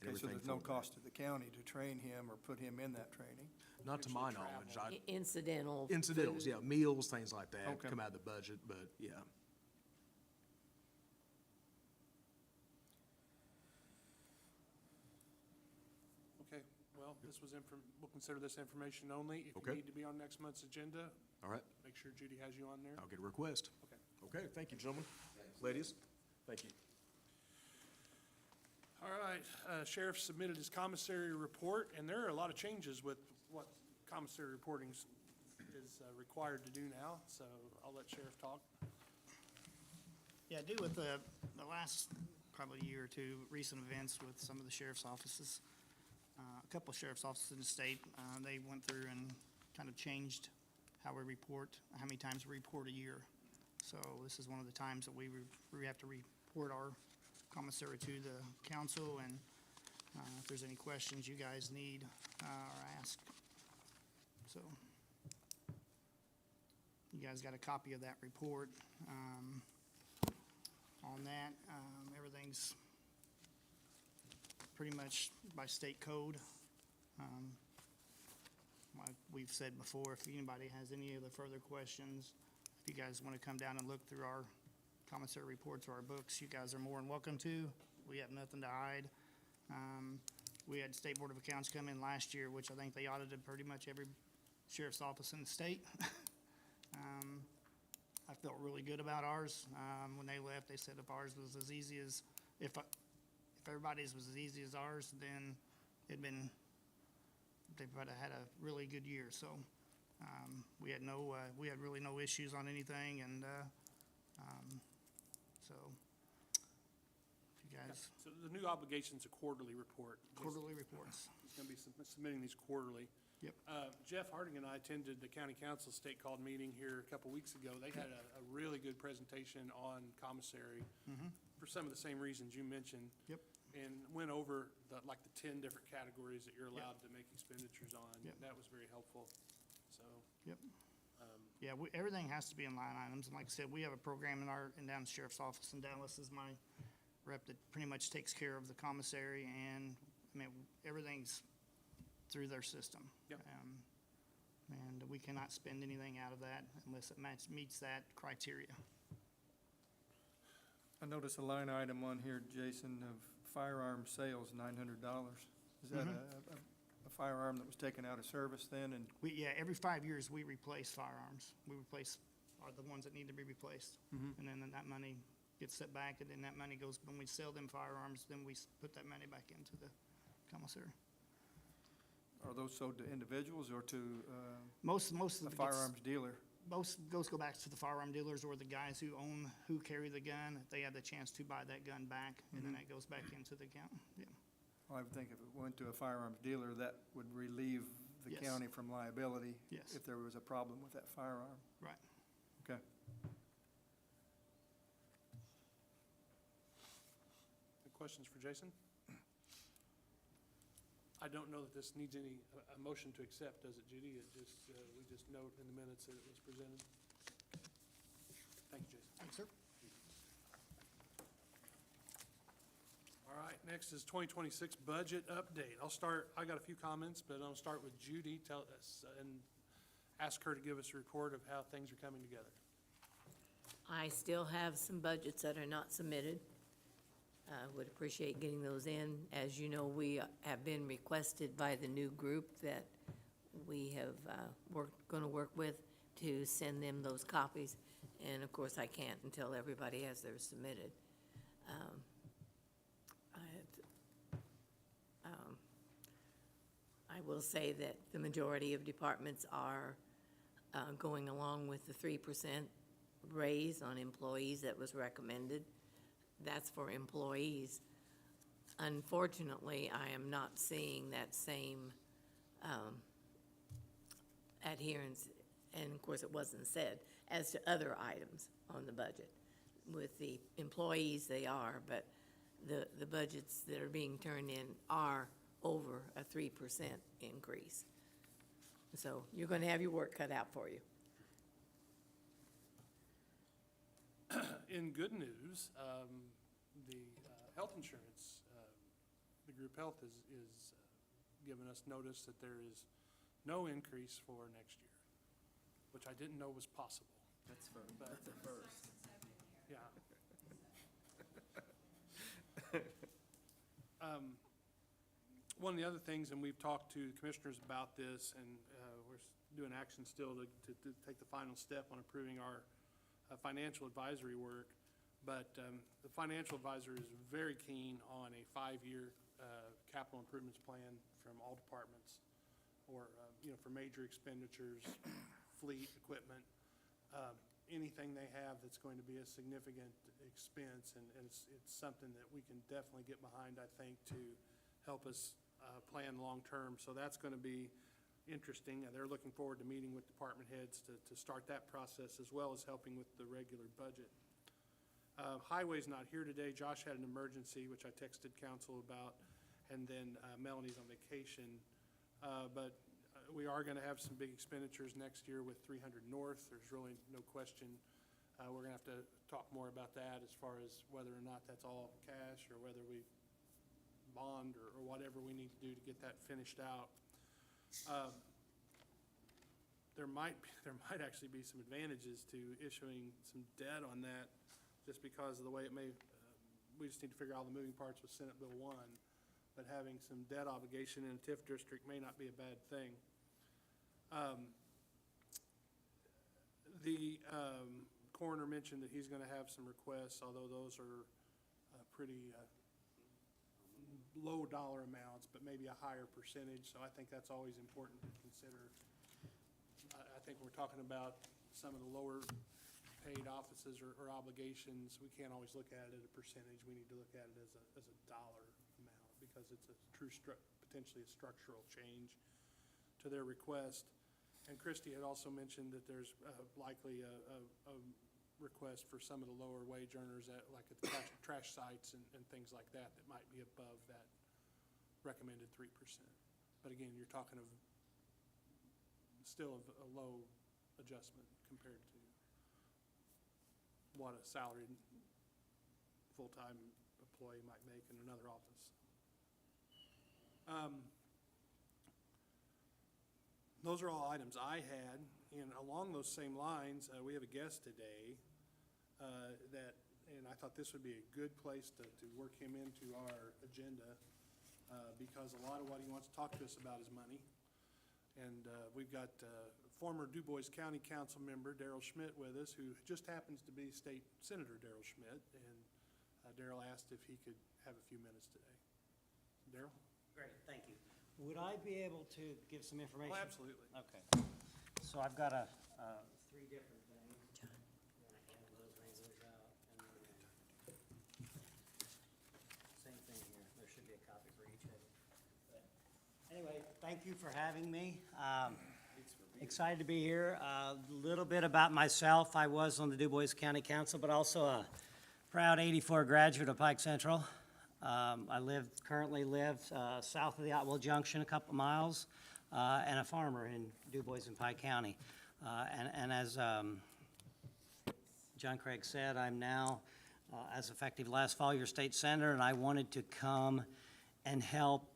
Okay, so everything. there's no for that. cost to the county to train him or put him in that training? Not to my knowledge. Incidental. Incidentals, food. yeah, meals, things like that, Okay. come out of the budget, but yeah. Okay, well, we'll consider this information only. If you Okay. need to be on next month's agenda, All right, make sure Judy has you on there. I'll get a request. Okay. Okay, thank you, gentlemen. Ladies, thank you. All right, Sheriff submitted his commissary report, and there are a lot of changes with what commissary reporting is required to do now, so I'll let Sheriff talk. Yeah, due with the last probably year or two recent events with some of the sheriff's offices, a couple of sheriff's offices in the state, they went through and kind of changed how we report, how many times we report a year. So this is one of the times that we have to report our commissary to the council, and if there's any questions you guys need or ask, So you guys got a copy of that report. On that, everything's pretty much by state code. Like we've said before, if anybody has any other further questions, if you guys want to come down and look through our commissary reports or our books, you guys are more than welcome to. We have nothing to hide. We had State Board of Accounts come in last year, which I think they audited pretty much every sheriff's office in the state. I felt really good about ours. When they left, they said if ours was as easy as, if everybody's was as easy as ours, then they would have had a really good year. So we had really no issues on anything, and so if you guys, So the new obligation's a quarterly report. quarterly reports. He's gonna be submitting these quarterly. Yep. Jeff Harding and I attended the county council state called meeting here a couple weeks ago. They had a really good presentation on commissary for some of the same reasons you mentioned. Yep. And went over the 10 different categories that you're allowed to make expenditures on. Yep. That was very helpful, so. Yep. Yeah, everything has to be in line items, and like I said, we have a program in down the sheriff's office, and Dallas is my rep that pretty much takes care of the commissary, and, I mean, everything's through their system. Yep. And we cannot spend anything out of that unless it meets that criteria. I noticed a line item on here, Jason, of firearm sales, $900. Is that a firearm that was taken out of service then? And Every 5 years, we replace firearms. We replace the ones that need to be replaced. And then that money gets set back, and then that money goes, when we sell them firearms, then we put that money back into the commissary. are those sold to individuals or to Most of a the firearms dealer? Most goes go back to the firearm dealers or the guys who carry the gun. If they have the chance to buy that gun back, and then that goes back into the account. Yeah. Well, I would think if it went to a firearms dealer, that would relieve the Yes. county from liability Yes. if there was a problem with that firearm. Right. Okay. Any questions for Jason? I don't know that this needs a motion to accept, does it, Judy? It just, we just note in the minutes that it was presented. Thank you, Jason. Thanks, sir. All right, next is 2026 budget update. I got a few comments, but I'll start with Judy. Tell us, and ask her to give us a report of how things are coming together. I still have some budgets that are not submitted. Would appreciate getting those in. As you know, we have been requested by the new group that we have going to work with to send them those copies. And of course, I can't until everybody has theirs submitted. I will say that the majority of departments are going along with the 3% raise on employees that was recommended. That's for employees. Unfortunately, I am not seeing that same adherence, and of course, it wasn't said, as to other items on the budget. With the employees, they are, but the budgets that are being turned in are over a 3% increase. So you're going to have your work cut out for you. In good news, the health insurance, the group health is giving us notice that there is no increase for next year, which I didn't know was possible. That's But- the first. Yeah. One of the other things, and we've talked to the commissioners about this, and we're doing action still to take the final step on approving our financial advisory work, but the financial advisor is very keen on a 5-year capital improvements plan from all departments, or, for major expenditures, fleet, equipment, anything they have that's going to be a significant expense, and it's something that we can definitely get behind, I think, to help us plan long-term. So that's going to be interesting. They're looking forward to meeting with department heads to start that process, as well as helping with the regular budget. Highway's not here today. Josh had an emergency, which I texted council about, and then Melanie's on vacation. But We are gonna have some big expenditures next year with 300 North. There's really no question. We're gonna have to talk more about that as far as whether or not that's all cash or whether we bond or whatever we need to do to get that finished out. There might actually be some advantages to issuing some debt on that, just because of the way it may, we just need to figure out all the moving parts with Senate Bill 1. But having some debt obligation in a TIF district may not be a bad thing. The coroner mentioned that he's gonna have some requests, although those are pretty low dollar amounts, but maybe a higher percentage, so I think that's always important to consider. I think we're talking about some of the lower paid offices or obligations. We can't always look at it as a percentage. We need to look at it as a dollar amount, because it's a true potentially a structural change to their request. And Christie had also mentioned that there's likely a request for some of the lower wage earners at, like at the trash sites and things like that, that might be above that recommended 3%. But again, you're talking of still a low adjustment compared to what a salaried full-time employee might make in another office. Those are all items I had, and along those same lines, we have a guest today and I thought this would be a good place to work him into our agenda, because a lot of what he wants to talk to us about is money. And we've got former Du Bois County Council member Daryl Schmidt with us, who just happens to be State Senator Daryl Schmidt, and Daryl asked if he could have a few minutes today. Daryl? Great, thank you. Would I be able to give some information? Oh, absolutely. Okay. So I've got three different things. I'm gonna hand those razors out, and then same thing here. There should be a copy for each of you. But anyway, thank you for having me. Excited to be here. A little bit about myself. I was on the Du Bois County Council, but also a proud '84 graduate of Pike Central. I currently live south of the Otwell Junction, a couple miles, and a farmer in Du Bois and Pike County. And as John Craig said, I'm now, as effective last fall, your state senator, and I wanted to come and help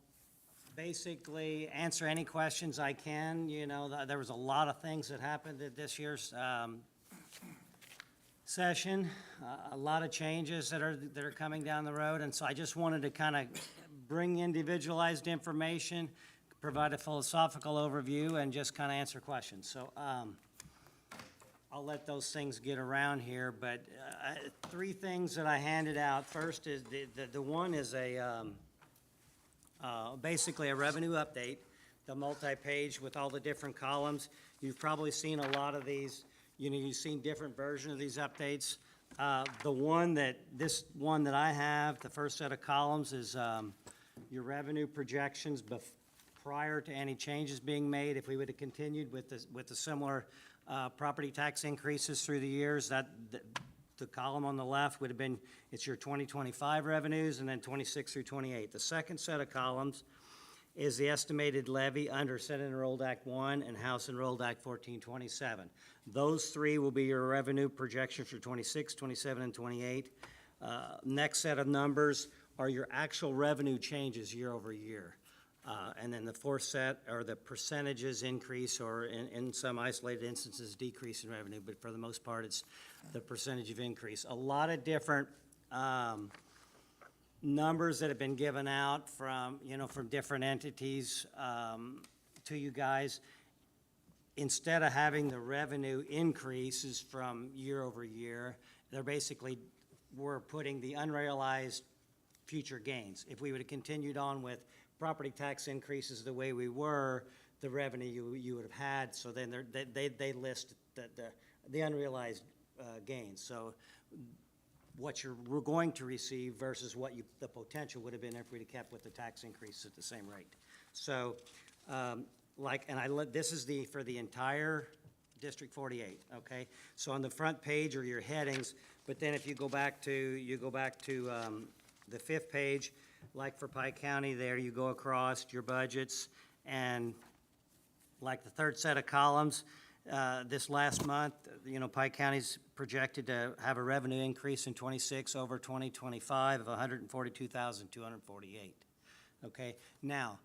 basically answer any questions I can. You know, there was a lot of things that happened at this year's session, a lot of changes that are coming down the road, and so I just wanted to kind of bring individualized information, provide a philosophical overview, and just kind of answer questions. So I'll let those things get around here, but three things that I handed out. First is the one is basically a revenue update, the multi-page with all the different columns. You've probably seen a lot of these. You know, you've seen different versions of these updates. This one that I have, the first set of columns is your revenue projections prior to any changes being made. If we would have continued with the similar property tax increases through the years, the column on the left would have been, it's your 2025 revenues, and then 26 through 28. The second set of columns is the estimated levy under Senate Enrolled Act 1 and House Enrolled Act 1427. Those three will be your revenue projections for 26, 27, and 28. Next set of numbers are your actual revenue changes year over year. And then the fourth set are the percentages increase, or in some isolated instances, decrease in revenue, but for the most part, it's the percentage of increase. A lot of different numbers that have been given out from different entities to you guys. Instead of having the revenue increases from year over year, we're putting the unrealized future gains. If we would have continued on with property tax increases the way we were, the revenue you would have had, so then they list the unrealized gains. So what we're going to receive versus what the potential would have been if we'd have kept with the tax increase at the same rate. So, this is for the entire District 48, okay? So on the front page are your headings, but then if you go back to the fifth page, like for Pike County there, you go across your budgets, and like the third set of columns, this last month, Pike County's projected to have a revenue increase in '26 over 2025 of 142,248. Okay, now,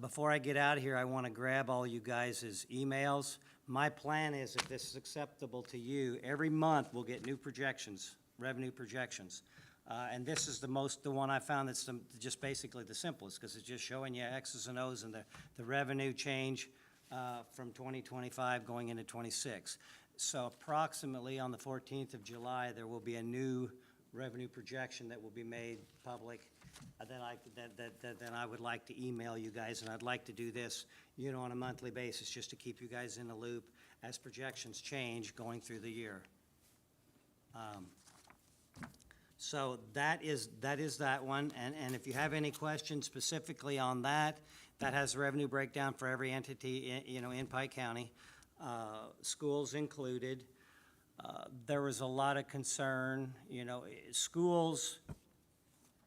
before I get out of here, I want to grab all you guys' emails. My plan is, if this is acceptable to you, every month we'll get new projections, revenue projections. And this is the one I found that's just basically the simplest, because it's just showing you X's and O's and the revenue change from 2025 going into '26. So approximately on the 14th of July, there will be a new revenue projection that will be made public. Then I would like to email you guys, and I'd like to do this, on a monthly basis, just to keep you guys in the loop as projections change going through the year. So that is that one, and if you have any questions specifically on that, that has revenue breakdown for every entity, in Pike County, schools included. There was a lot of concern, schools,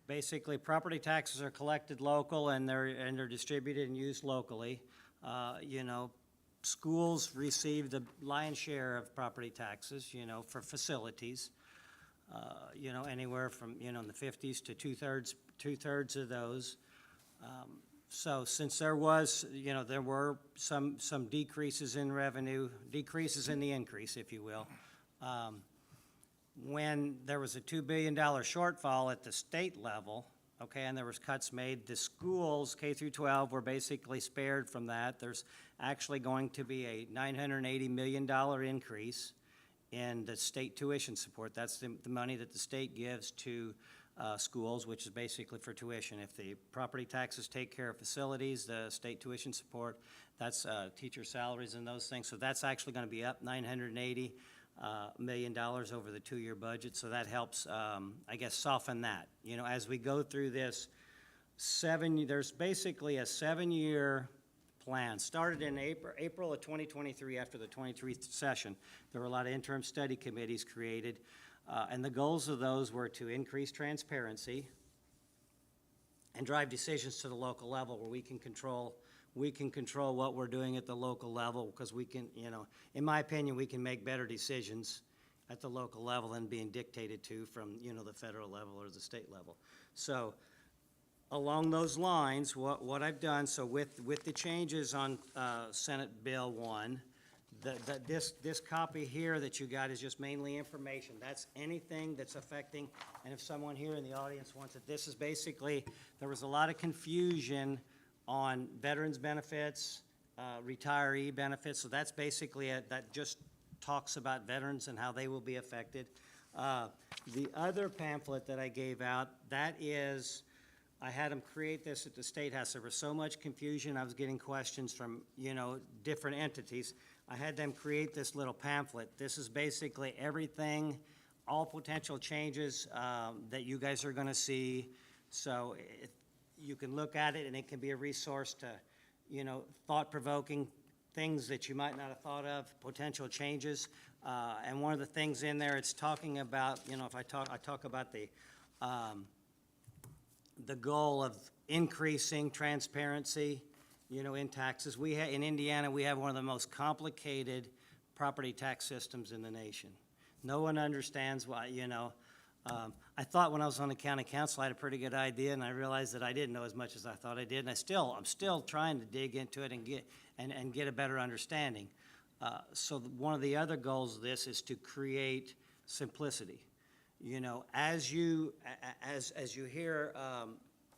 basically, property taxes are collected local and they're distributed and used locally. Schools receive the lion's share of property taxes, for facilities. Anywhere from, in the 50s to two-thirds of those. So since there was, there were some decreases in revenue, decreases in the increase, if you will. When there was a $2 billion shortfall at the state level, okay, and there was cuts made, the schools, K through 12, were basically spared from that. There's actually going to be a $980 million increase in the state tuition support. That's the money that the state gives to schools, which is basically for tuition. If the property taxes take care of facilities, the state tuition support, that's teacher salaries and those things. So that's actually going to be up $980 million over the 2-year budget. So that helps, I guess, soften that. As we go through this there's basically a 7-year plan. Started in April of 2023, after the 23 session. There were a lot of interim study committees created, and the goals of those were to increase transparency and drive decisions to the local level where we can control what we're doing at the local level, because we can, in my opinion, we can make better decisions at the local level than being dictated to from, the federal level or the state level. So along those lines, what I've done, so with the changes on Senate Bill 1, this copy here that you got is just mainly information. That's anything that's affecting, and if someone here in the audience wants it, this is basically, there was a lot of confusion on veterans benefits, retiree benefits, so that's basically that just talks about veterans and how they will be affected. The other pamphlet that I gave out, that is, I had them create this at the State House. There was so much confusion. I was getting questions from, different entities. I had them create this little pamphlet. This is basically everything, all potential changes that you guys are going to see. So you can look at it, and it can be a resource to, thought-provoking things that you might not have thought of, potential changes. And one of the things in there, it's talking about, if I talk about the goal of increasing transparency, in taxes. In Indiana, we have one of the most complicated property tax systems in the nation. No one understands why, I thought when I was on the county council, I had a pretty good idea, and I realized that I didn't know as much as I thought I did, and I'm still trying to dig into it and get a better understanding. So one of the other goals of this is to create simplicity. As you hear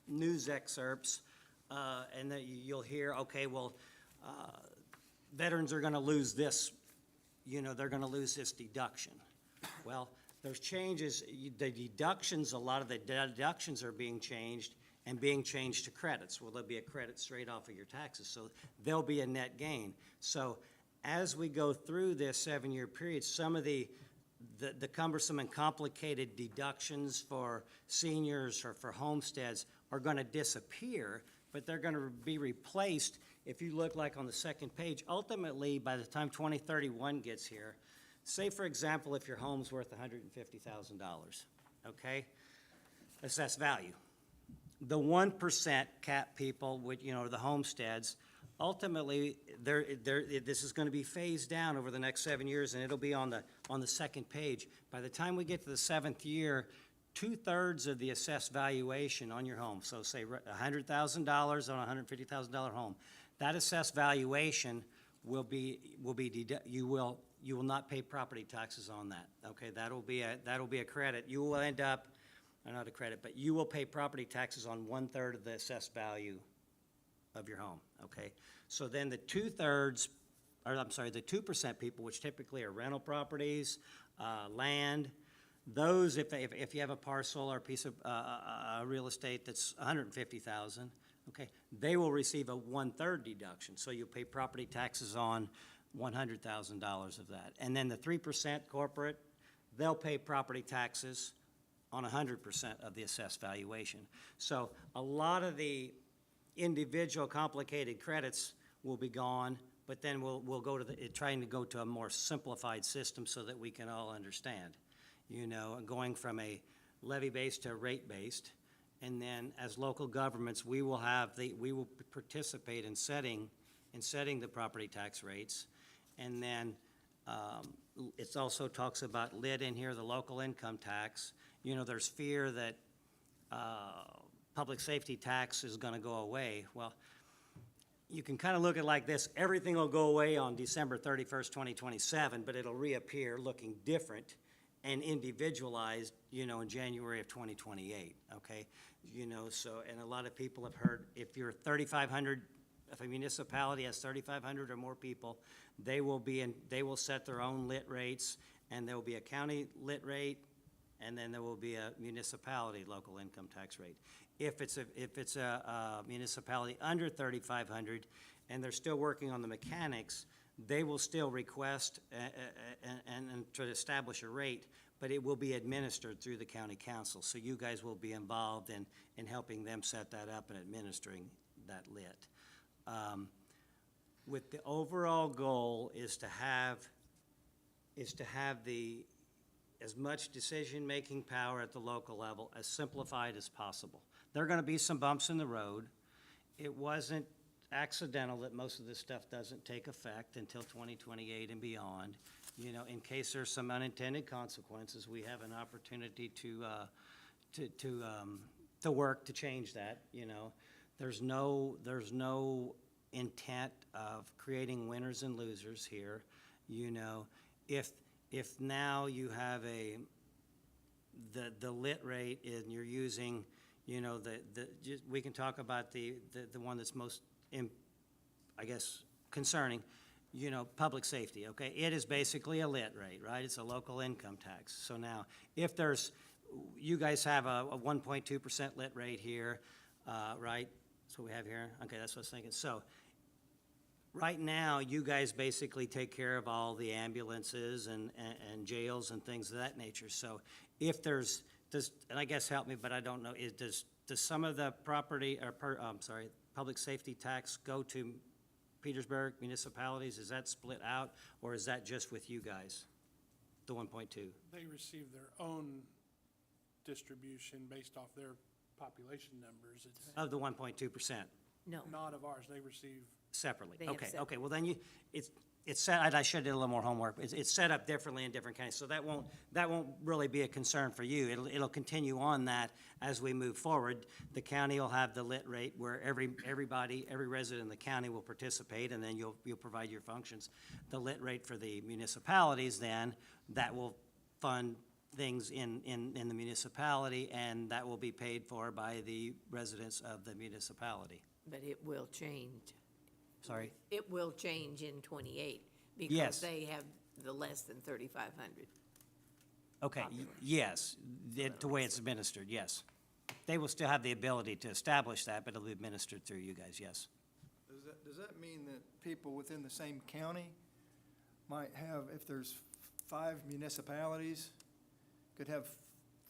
news excerpts, and that you'll hear, okay, well, veterans are going to lose this, they're going to lose this deduction. Well, there's changes, the deductions, a lot of the deductions are being changed and being changed to credits. Well, there'll be a credit straight off of your taxes, so there'll be a net gain. So as we go through this 7-year period, some of the cumbersome and complicated deductions for seniors or for homesteads are going to disappear, but they're going to be replaced. If you look like on the second page, ultimately, by the time 2031 gets here, say, for example, if your home's worth $150,000, okay? Assessed value. The 1% cap people, the homesteads, ultimately, this is gonna be phased down over the next 7 years, and it'll be on the second page. By the time we get to the 7th year, 2/3 of the assessed valuation on your home, so say $100,000 on a $150,000 home, that assessed valuation will be, you will not pay property taxes on that, okay? That'll be a credit. You will end up, or not a credit, but you will pay property taxes on 1/3 of the assessed value of your home, okay? So then the 2/3, or I'm sorry, the 2% people, which typically are rental properties, land, those, if you have a parcel or a piece of real estate that's $150,000, okay, they will receive a 1/3 deduction. So you'll pay property taxes on $100,000 of that. And then the 3% corporate, they'll pay property taxes on 100% of the assessed valuation. So a lot of the individual complicated credits will be gone, but then we'll go to trying to go to a more simplified system so that we can all understand. You know, going from a levy-based to a rate-based, and then as local governments, we will participate in setting the property tax rates. And then it also talks about lit in here, the local income tax. You know, there's fear that public safety tax is gonna go away. Well, you can kind of look at it like this: everything will go away on December 31st, 2027, but it'll reappear looking different and individualized, you know, in January of 2028, okay? You know, so, and a lot of people have heard, if you're 3,500, if a municipality has 3,500 or more people, they will set their own lit rates, and there will be a county lit rate, and then there will be a municipality local income tax rate. If it's a municipality under 3,500, and they're still working on the mechanics, they will still request and try to establish a rate, but it will be administered through the county council. So you guys will be involved in helping them set that up and administering that lit. With the overall goal is to have as much decision-making power at the local level as simplified as possible. There are gonna be some bumps in the road. It wasn't accidental that most of this stuff doesn't take effect until 2028 and beyond. You know, in case there's some unintended consequences, we have an opportunity to work to change that, you know. There's no intent of creating winners and losers here, you know. If now you have the lit rate and you're using, you know, we can talk about the one that's most, I guess, concerning, you know, public safety, okay? It is basically a lit rate, right? It's a local income tax. So now, if you guys have a 1.2% lit rate here, right? That's what we have here. Okay, that's what I was thinking. So, right now, you guys basically take care of all the ambulances and jails and things of that nature. So, if and I guess help me, but I don't know, does some of the property, public safety tax go to Petersburg municipalities? Is that split out, or is that just with you guys, the 1.2? They receive their own distribution based off their population numbers. It's Of the 1.2%? No, not of ours. They receive, Separately? They have Okay, separate. okay, well then it's set, I should have did a little more homework. It's set up differently in different counties, so that won't really be a concern for you. It'll continue on that as we move forward. The county will have the lit rate where every resident in the county will participate, and then you'll provide your functions. The lit rate for the municipalities then, that will fund things in the municipality, and that will be paid for by the residents of the municipality. but it will change. Sorry? It will change in 28 Yes. because they have the less than 3,500. Okay, Popular. yes, the way it's administered, yes. They will still have the ability to establish that, but it'll be administered through you guys, yes. Does that mean that people within the same county might have, if there's 5 municipalities, could have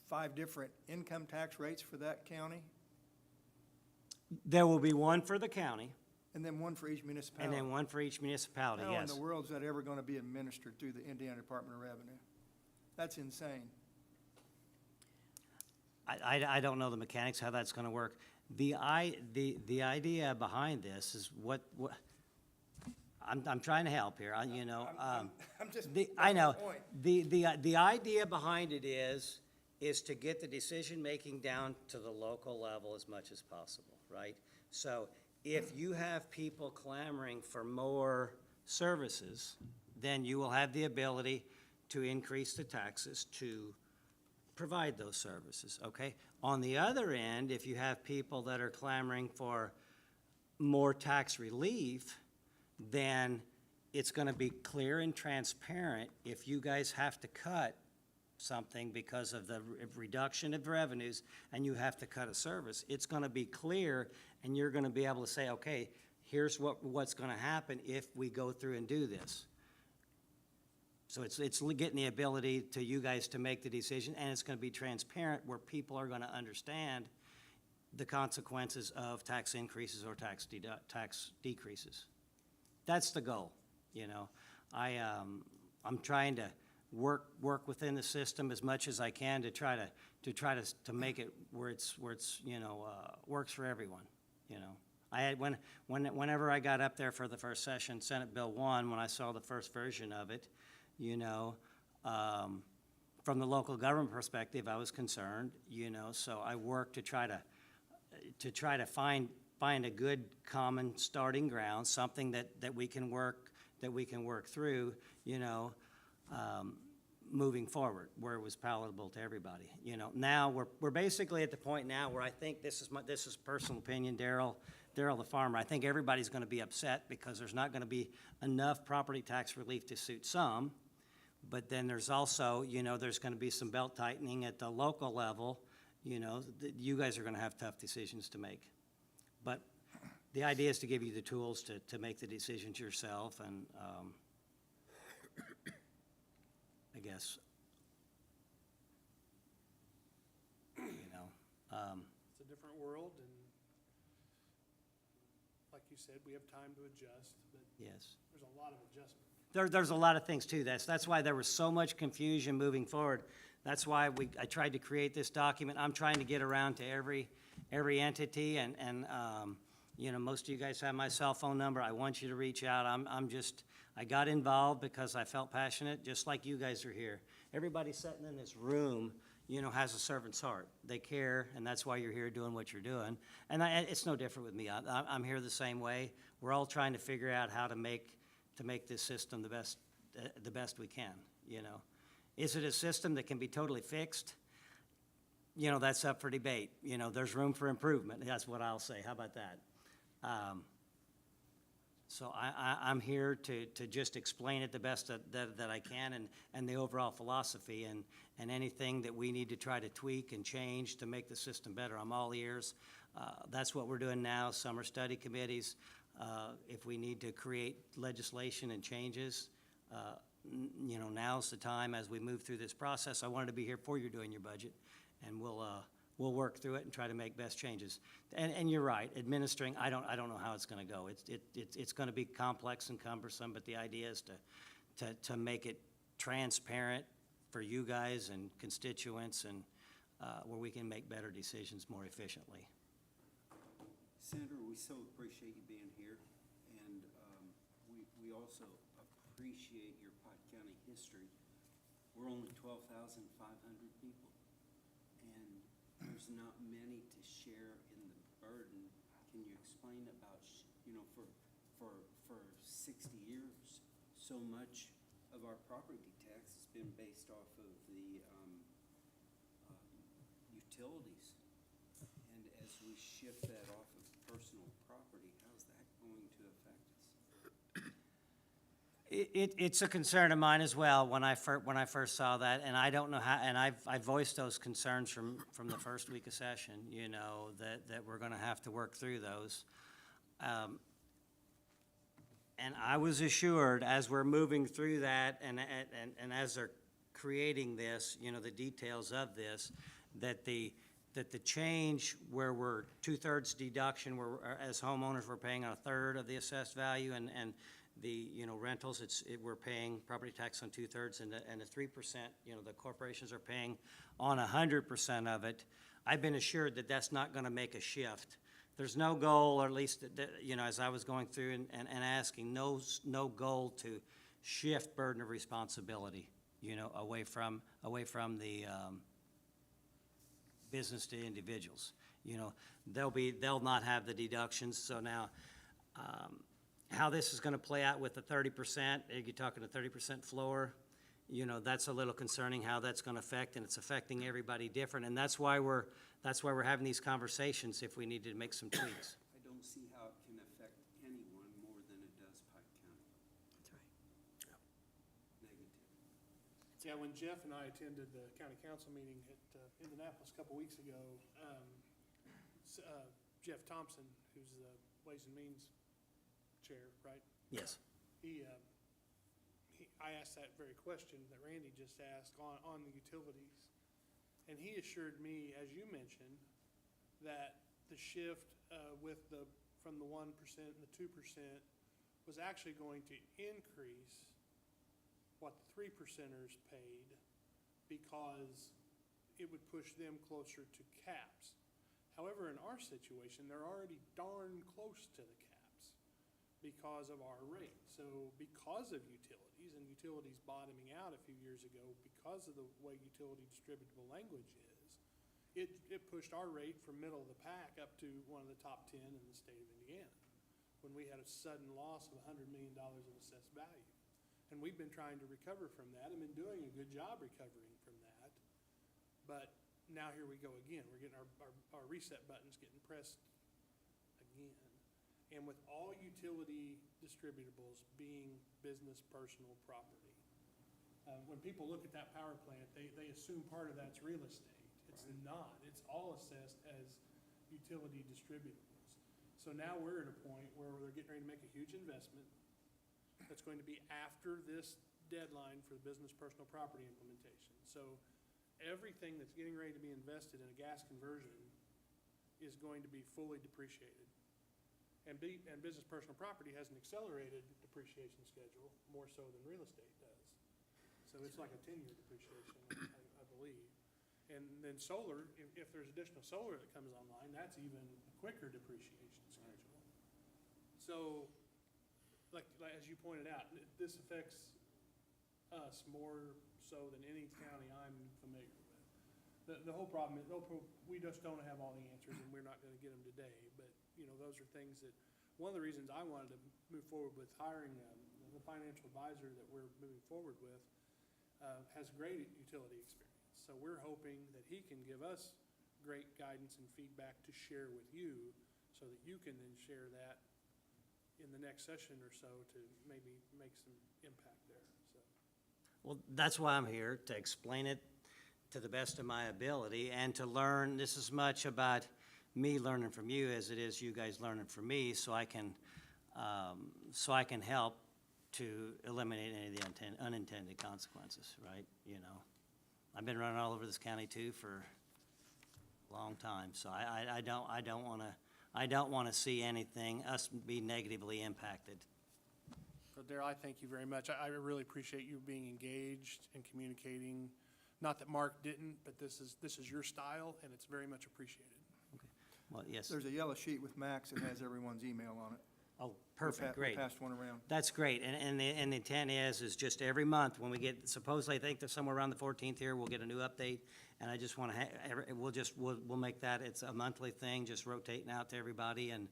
5 different income tax rates for that county? There will be one for the county, And then one for each and municipality? then one for each municipality, How in yes. the world is that ever going to be administered through the Indiana Department of Revenue? That's insane. I don't know the mechanics, how that's gonna work. The idea behind this is I'm trying to help here, you know. I'm just. I know, making a point. the idea behind it is to get the decision-making down to the local level as much as possible, right? So if you have people clamoring for more services, then you will have the ability to increase the taxes to provide those services, okay? On the other end, if you have people that are clamoring for more tax relief, then it's gonna be clear and transparent if you guys have to cut something because of the reduction of revenues and you have to cut a service. It's gonna be clear and you're gonna be able to say, okay, here's what's gonna happen if we go through and do this. So it's getting the ability to you guys to make the decision, and it's gonna be transparent where people are gonna understand the consequences of tax increases or tax decreases. That's the goal, you know. I'm trying to work within the system as much as I can to try to make it where it's, you know, works for everyone, you know. I had, whenever I got up there for the first session, Senate Bill 1, when I saw the first version of it, you know, from the local government perspective, I was concerned, you know, so I worked to try to find a good common starting ground, something that we can work through, you know, moving forward, where it was palatable to everybody. You know, now we're basically at the point now where I think this is personal opinion, Daryl the farmer. I think everybody's going to be upset because there's not going to be enough property tax relief to suit some. But then there's also, you know, there's going to be some belt tightening at the local level. You know, you guys are going to have tough decisions to make. But the idea is to give you the tools to make the decisions yourself, and I guess, you know. It's a different world, and like you said, we have time to adjust, but Yes. there's a lot of adjustment. There's a lot of things to this. That's why there was so much confusion moving forward. That's why I tried to create this document. I'm trying to get around to every entity, and you know, most of you guys have my cell phone number. I want you to reach out. I got involved because I felt passionate, just like you guys are here. Everybody sitting in this room, you know, has a servant's heart. They care, and that's why you're here doing what you're doing. And it's no different with me. I'm here the same way. We're all trying to figure out how to make this system the best we can, you know. Is it a system that can be totally fixed? You know, that's up for debate. You know, there's room for improvement. That's what I'll say. How about that? So I'm here to just explain it the best that I can, and the overall philosophy, and anything that we need to try to tweak and change to make the system better. I'm all ears. That's what we're doing now, summer study committees. If we need to create legislation and changes, you know, now's the time as we move through this process. I wanted to be here for you doing your budget, and we'll work through it and try to make best changes. And you're right, administering, I don't know how it's gonna go. It's gonna be complex and cumbersome, but the idea is to make it transparent for you guys and constituents, and where we can make better decisions more efficiently. Senator, we so appreciate you being here, and we also appreciate your Pike County history. We're only 12,500 people, and there's not many to share in the burden. Can you explain about, you know, for 60 years, so much of our property tax has been based off of the utilities, and as we shift that off of personal property, how's that going to affect us? It's a concern of mine as well when I first saw that, and I don't know how, and I voiced those concerns from the first week of session, you know, that we're gonna have to work through those. And I was assured, as we're moving through that, and as they're creating this, you know, the details of this, that the change where we're 2/3 deduction, where as homeowners, we're paying 1/3 of the assessed value, and the, you know, rentals, we're paying property tax on 2/3, and the 3%, you know, the corporations are paying on 100% of it. I've been assured that that's not gonna make a shift there's no goal, or at least, you know, as I was going through and asking, no goal to shift burden of responsibility, you know, away from the business to individuals. You know, they'll not have the deductions, so now, how this is gonna play out with the 30%, you're talking a 30% floor, you know, that's a little concerning how that's gonna affect, and it's affecting everybody different, and that's why we're having these conversations if we need to make some tweaks. I don't see how it can affect anyone more than it does Pike County. That's right. Negative. Yeah, when Jeff and I attended the county council meeting at Indianapolis a couple weeks ago, Jeff Thompson, who's the Ways and Means Chair, right? Yes. I asked that very question that Randy just asked on the utilities. And he assured me, as you mentioned, that the shift from the 1% and the 2% was actually going to increase what the 3%ers paid because it would push them closer to caps. However, in our situation, they're already darn close to the caps because of our rate. So because of utilities, and utilities bottoming out a few years ago, because of the way utility distributable language is, it pushed our rate from middle of the pack up to one of the top 10 in the state of Indiana, when we had a sudden loss of $100 million of assessed value. And we've been trying to recover from that and been doing a good job recovering from that. But now here we go again. We're getting our reset buttons getting pressed again. And with all utility distributables being business personal property, when people look at that power plant, they assume part of that's real estate. It's not. It's all assessed as utility distributables. So now we're at a point where they're getting ready to make a huge investment that's going to be after this deadline for the business personal property implementation. So everything that's getting ready to be invested in a gas conversion is going to be fully depreciated. And business personal property has an accelerated depreciation schedule, more so than real estate does. So it's like a 10-year depreciation, I believe. And then solar, if there's additional solar that comes online, that's even a quicker depreciation schedule. So, like as you pointed out, this affects us more so than any county I'm familiar with. The whole problem is, we just don't have all the answers, and we're not gonna get them today, but, you know, those are things that, one of the reasons I wanted to move forward with hiring the financial advisor that we're moving forward with, has great utility experience. So we're hoping that he can give us great guidance and feedback to share with you, so that you can then share that in the next session or so to maybe make some impact there, so. Well, that's why I'm here, to explain it to the best of my ability and to learn. This is much about me learning from you as it is you guys learning from me, so I can help to eliminate any of the unintended consequences, right? You know, I've been running all over this county too for a long time, so I don't want to see us be negatively impacted. So Darryl, I thank you very much. I really appreciate you being engaged and communicating. Not that Mark didn't, but this is your style, and it's very much appreciated. Okay. Well, yes. There's a yellow sheet with Max that has everyone's email on it. Oh, perfect, great. We passed one around. That's great, and the intent is just every month, when we get, supposedly, I think there's somewhere around the 14th here, we'll get a new update, and I just want to, we'll make that, it's a monthly thing, just rotating out to everybody, and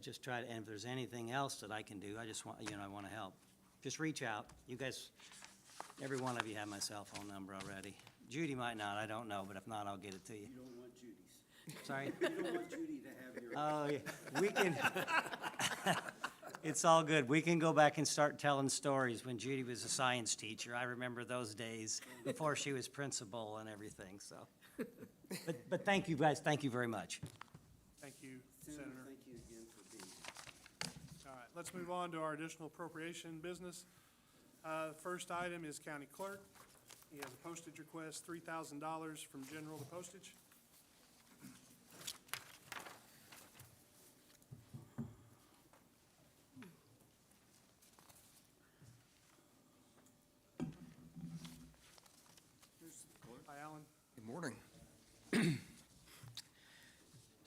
just try to, and if there's anything else that I can do, I just want, I want to help. Just reach out. You guys, every one of you have my cell phone number already. Judy might not, I don't know, but if not, I'll get it to you. You don't want Judy's. Sorry? You don't want Judy to have your. Oh, yeah, we can, it's all good. We can go back and start telling stories when Judy was a science teacher. I remember those days before she was principal and everything, so. But thank you, guys, thank you very much. Thank you, Senator, Senator. thank you again for being here. All right, let's move on to our additional appropriation business. First item is county clerk. He has a postage request, $3,000 from general to postage. Hi, Alan. Good morning.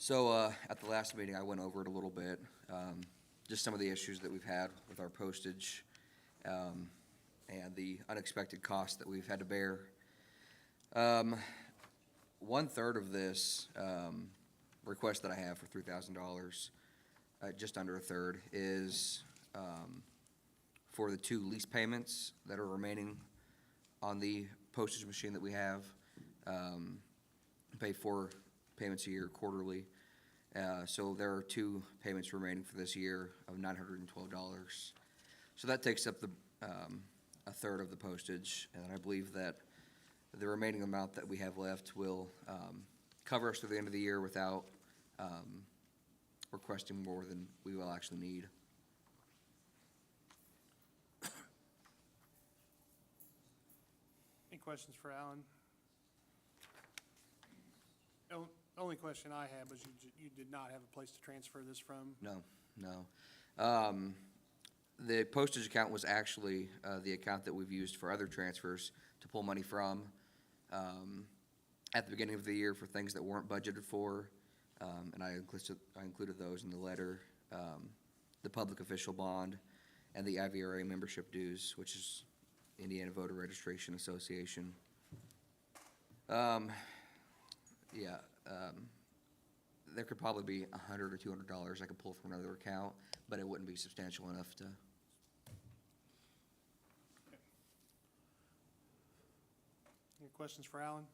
So, at the last meeting, I went over it a little bit, just some of the issues that we've had with our postage, and the unexpected costs that we've had to bear. 1/3 of this, request that I have for $3,000, just under a third, is, for the 2 lease payments that are remaining on the postage machine that we have. Pay 4 payments a year quarterly. So there are 2 payments remaining for this year of $912. So that takes up a third of the postage, and I believe that the remaining amount that we have left will cover us through the end of the year without requesting more than we will actually need. Any questions for Alan? Only question I had was you did not have a place to transfer this from? No. The postage account was actually the account that we've used for other transfers to pull money from at the beginning of the year for things that weren't budgeted for, and I included those in the letter, the public official bond, and the IVRA membership dues, which is Indiana Voter Registration Association. There could probably be $100 or $200 I could pull from another account, but it wouldn't be substantial enough to. Any questions for Alan?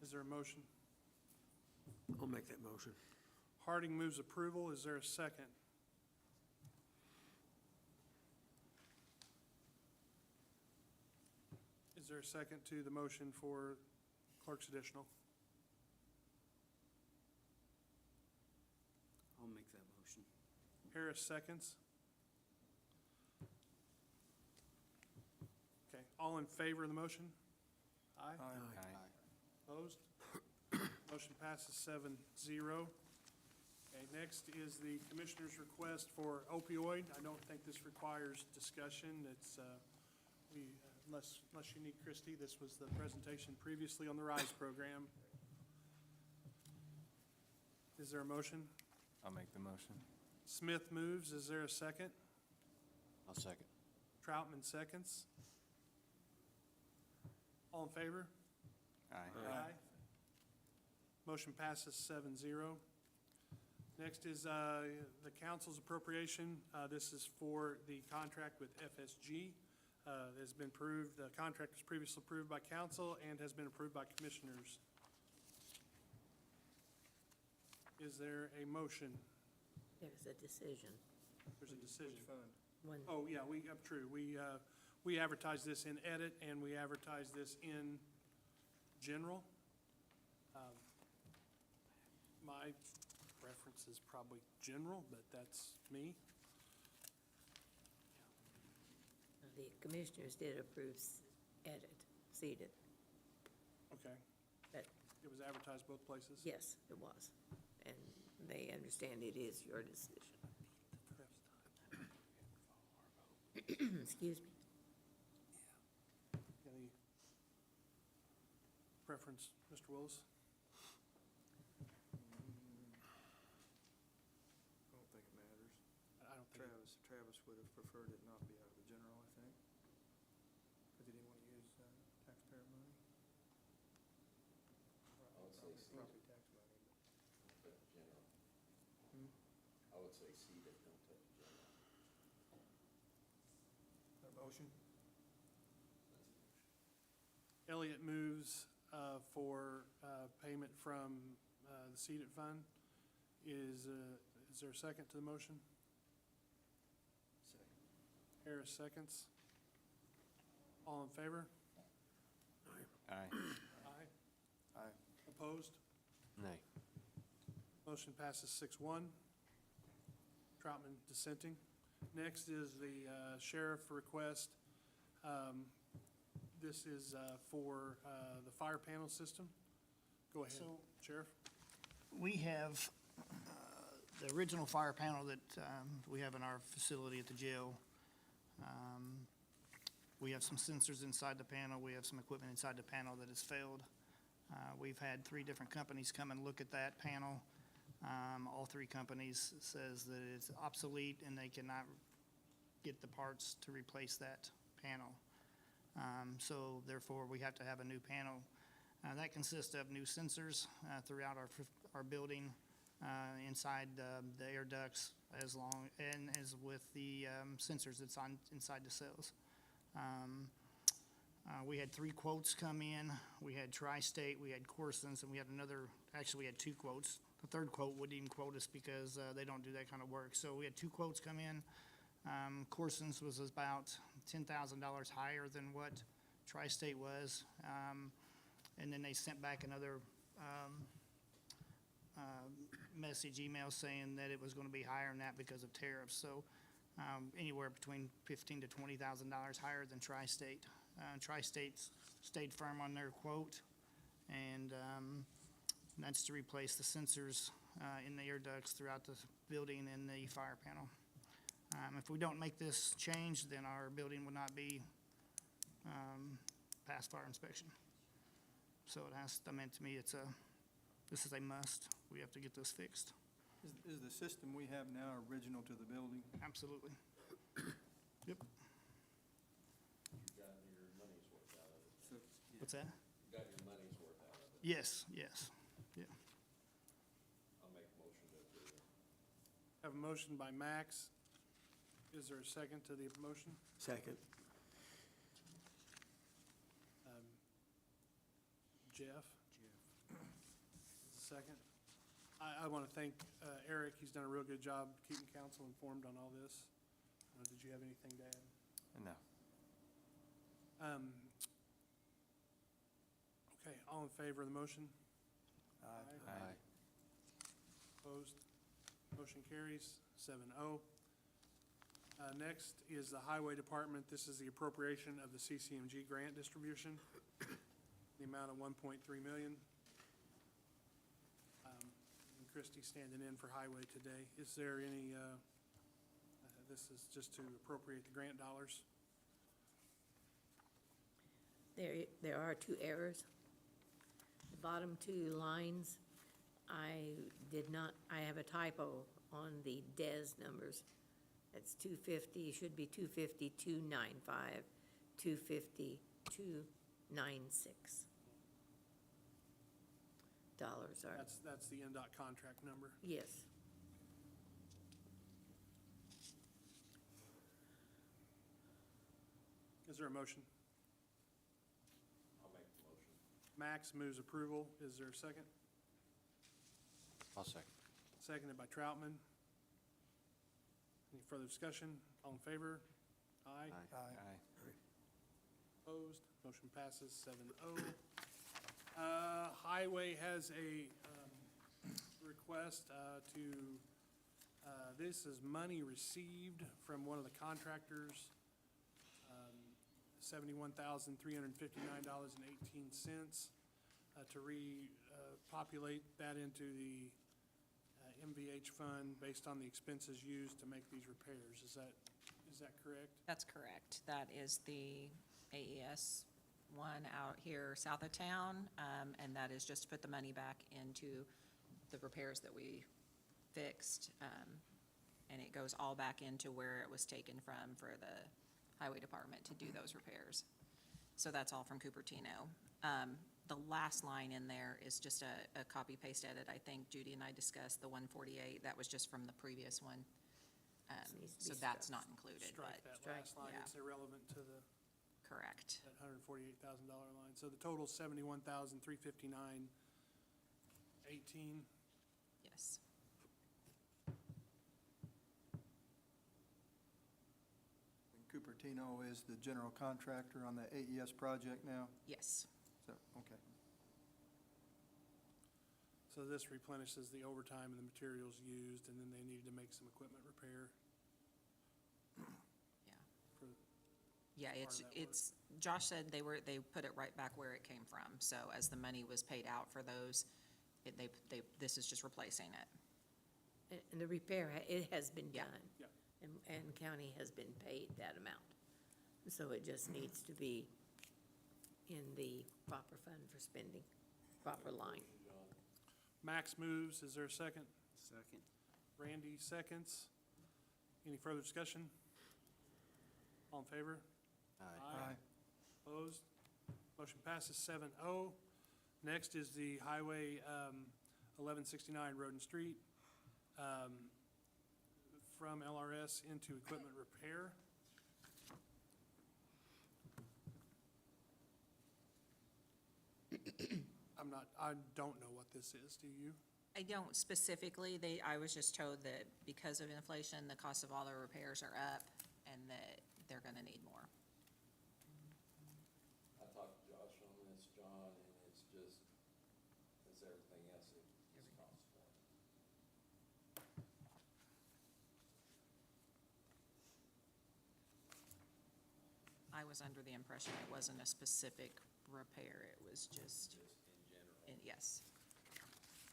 Is there a motion? I'll make that motion. Harding moves approval. Is there a second? Is there a second to the motion for clerk's additional? I'll make that motion. Harris seconds. Okay, all in favor of the motion? Aye. Opposed? Motion passes 7-0. Okay, next is the commissioner's request for opioid. I don't think this requires discussion. It's, unless you need Christie, this was the presentation previously on the RISE program. Is there a motion? I'll make the motion. Smith moves. Is there a second? I'll second. Troutman seconds. All in favor? Aye. Motion passes 7-0. Next is the council's appropriation. This is for the contract with FSG. It has been approved, the contract was previously approved by council and has been approved by commissioners. Is there a motion? There's a decision. There's a decision. One, Oh, yeah, true. We advertise this in edit and we advertise this in general. My preference is probably general, but that's me. the commissioners did approve edit, seated. Okay. But, It was advertised both places? yes, it was. And they understand it is your decision. Excuse me. Any preference, Mr. Willis? I don't think it matters. I don't think. Travis would have preferred it not be out of the general, I think, because he didn't want to use taxpayer money. I would say C. Property tax money. General. I would say C, but don't touch general. That motion? Elliott moves for payment from the seeded fund. Is there a second to the motion? Second. Harris seconds. All in favor? Aye. Aye. Aye. Opposed? Nay. Motion passes 6-1. Troutman dissenting. Next is the sheriff request. This is for the fire panel system. Go ahead, So- Sheriff. We have the original fire panel that we have in our facility at the jail. We have some sensors inside the panel. We have some equipment inside the panel that has failed. We've had 3 different companies come and look at that panel. All 3 companies says that it's obsolete and they cannot get the parts to replace that panel. So therefore, we have to have a new panel. That consists of new sensors throughout our building, inside the air ducts, and as with the sensors that's inside the cells. We had 3 quotes come in. We had Tri-State, we had Corson's, and we had we had 2 quotes. The third quote wouldn't even quote us because they don't do that kind of work. So we had 2 quotes come in. Corson's was about $10,000 higher than what Tri-State was. And then they sent back another email saying that it was going to be higher than that because of tariffs. So anywhere between $15,000 to $20,000 higher than Tri-State. Tri-State stayed firm on their quote, and that's to replace the sensors in the air ducts throughout the building and the fire panel. If we don't make this change, then our building will not be past fire inspection. So to me, this is a must. We have to get this fixed. Is the system we have now original to the building? Absolutely. Yep. You got your money's worth out of it. So, yeah. What's that? You got your money's worth out of it. Yes. Yeah. I'll make a motion to approve it. Have a motion by Max. Is there a second to the motion? Second. Jeff? Second. I want to thank Eric. He's done a real good job keeping council informed on all this. Did you have anything to add? No. Okay, all in favor of the motion? Aye. Opposed? Motion carries 7-0. Next is the Highway Department. This is the appropriation of the CCMG grant distribution, the amount of $1.3 million. And Christie standing in for Highway today. Is there any, this is just to appropriate the grant dollars? There are 2 errors. The bottom 2 lines, I have a typo on the DES numbers. It's 250, should be 250, 295, 250, 296. Dollars are, That's the NDOT contract number. yes. Is there a motion? I'll make the motion. Max moves approval. Is there a second? I'll second. Seconded by Troutman. Any further discussion? All in favor? Aye. Aye. Opposed? Motion passes 7-0. Highway has a request this is money received from one of the contractors, $71,359.18, to repopulate that into the MVH fund based on the expenses used to make these repairs. Is that correct? That's correct. That is the AES one out here south of town, and that is just to put the money back into the repairs that we fixed, and it goes all back into where it was taken from for the highway department to do those repairs. So that's all from Cupertino. The last line in there is just a copy-paste edit. I think Judy and I discussed the 148. That was just from the previous one. Needs to So be that's struck. not included, Strike but, that last line. yeah. It's irrelevant to that correct. $148,000 line. So the total's $71,359.18. Yes. And Cupertino is the general contractor on the AES project now? Yes. So, okay. So this replenishes the overtime and the materials used, and then they needed to make some equipment repair. Yeah. For Yeah, part it's, of that work. it's, Josh said they put it right back where it came from. So as the money was paid out for those, this is just replacing it. And the repair, it has been Yeah. done. Yeah. And county has been paid that amount. So it just needs to be in the proper fund for spending, proper line. Max moves, is there a second? Second. Randy seconds. Any further discussion? All in favor? Aye. Opposed? Motion passes 7-0. Next is the Highway 1169 Road and Street from LRS into equipment repair. I don't know what this is, do you? I don't specifically, I was just told that because of inflation, the cost of all the repairs are up and that they're gonna need more. I talked to Josh on this, John, and it's just, as everything else, it just costs more. I was under the impression it wasn't a specific repair, it was just, Just in general, yes.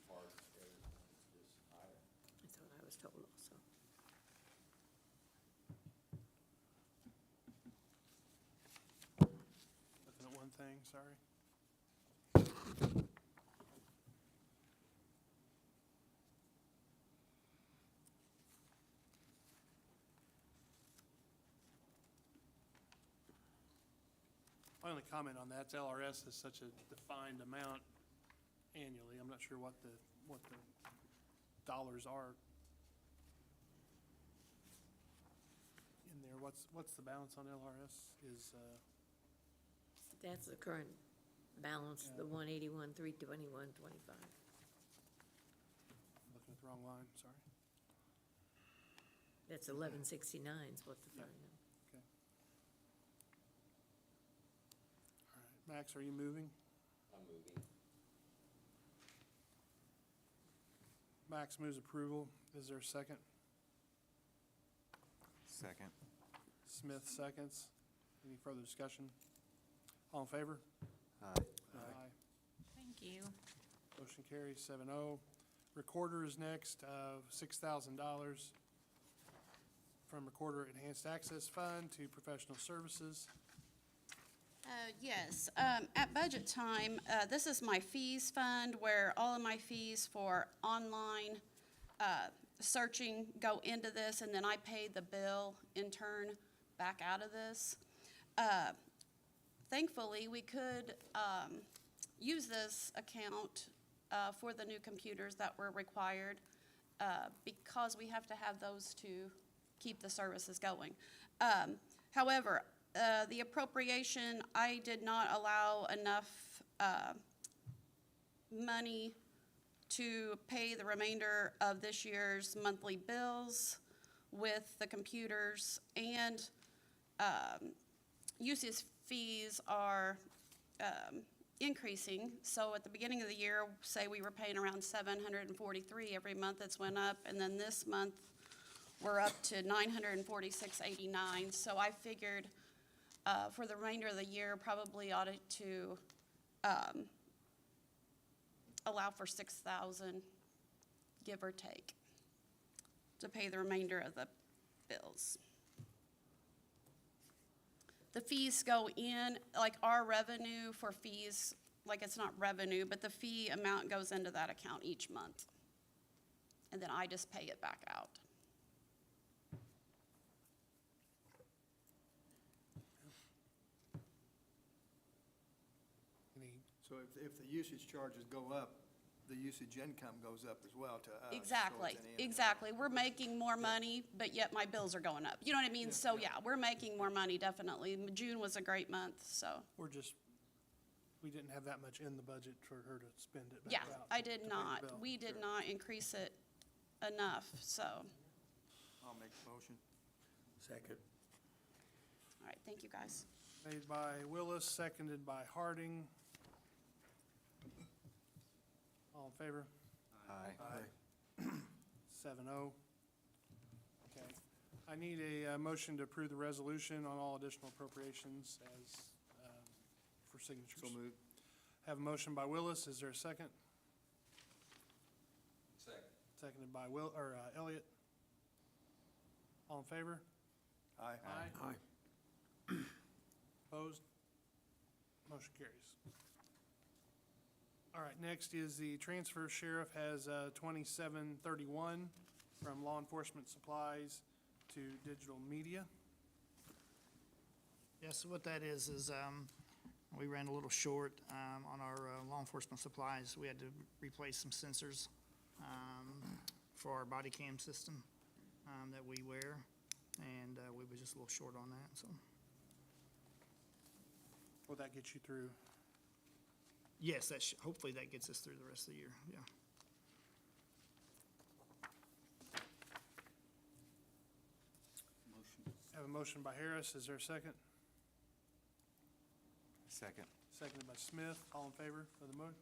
parts, everything's just higher. That's what I was told also. Looking at one thing, sorry. My only comment on that's LRS is such a defined amount annually. I'm not sure what the dollars are in there. What's the balance on LRS is, That's the current balance, the 181, 321, 25. looking at the wrong line, sorry. That's 1169 is what the Yeah. fund is. Okay. All right, Max, are you moving? I'm moving. Max moves approval. Is there a second? Second. Smith seconds. Any further discussion? All in favor? Aye. Aye. Thank you. Motion carries 7-0. Recorder is next, $6,000 from Recorder Enhanced Access Fund to Professional Services. Yes, at budget time, this is my fees fund where all of my fees for online searching go into this, and then I pay the bill in turn back out of this. Thankfully, we could use this account for the new computers that were required because we have to have those to keep the services going. However, the appropriation, I did not allow enough money to pay the remainder of this year's monthly bills with the computers, and usage fees are increasing. So at the beginning of the year, say we were paying around $743 every month, it's went up, and then this month we're up to $946.89. So I figured for the remainder of the year, probably ought to allow for $6,000, give or take, to pay the remainder of the bills. The fees go in, like our revenue for fees, like it's not revenue, but the fee amount goes into that account each month. And then I just pay it back out. So if the usage charges go up, the usage income goes up as well to us. so it's Exactly, an and out. exactly. We're making more money, but yet my bills are going up. You know what I mean? So, yeah, we're making more money, definitely. June was a great month, so. We didn't have that much in the budget for her to spend it Yeah, back out. I to did pay the not. bill. We did Sure. not increase it enough, so. I'll make the motion. Second. All right, thank you, guys. Made by Willis, seconded by Harding. All in favor? Aye. 7-0. Okay. I need a motion to approve the resolution on all additional appropriations as, for signatures. So moved. Have a motion by Willis. Is there a second? Second. Seconded by Elliott. All in favor? Aye. Aye. Opposed? Motion carries. All right, next is the transfer. Sheriff has 2731 from law enforcement supplies to digital media. Yeah, so what that is, we ran a little short, on our, law enforcement supplies. We had to replace some sensors, for our body cam system, that we wear, and, we were just a little short on that, so. Will that get you through? Yes, hopefully that gets us through the rest of the year, yeah. Have a motion by Harris. Is there a second? Second. Seconded by Smith. All in favor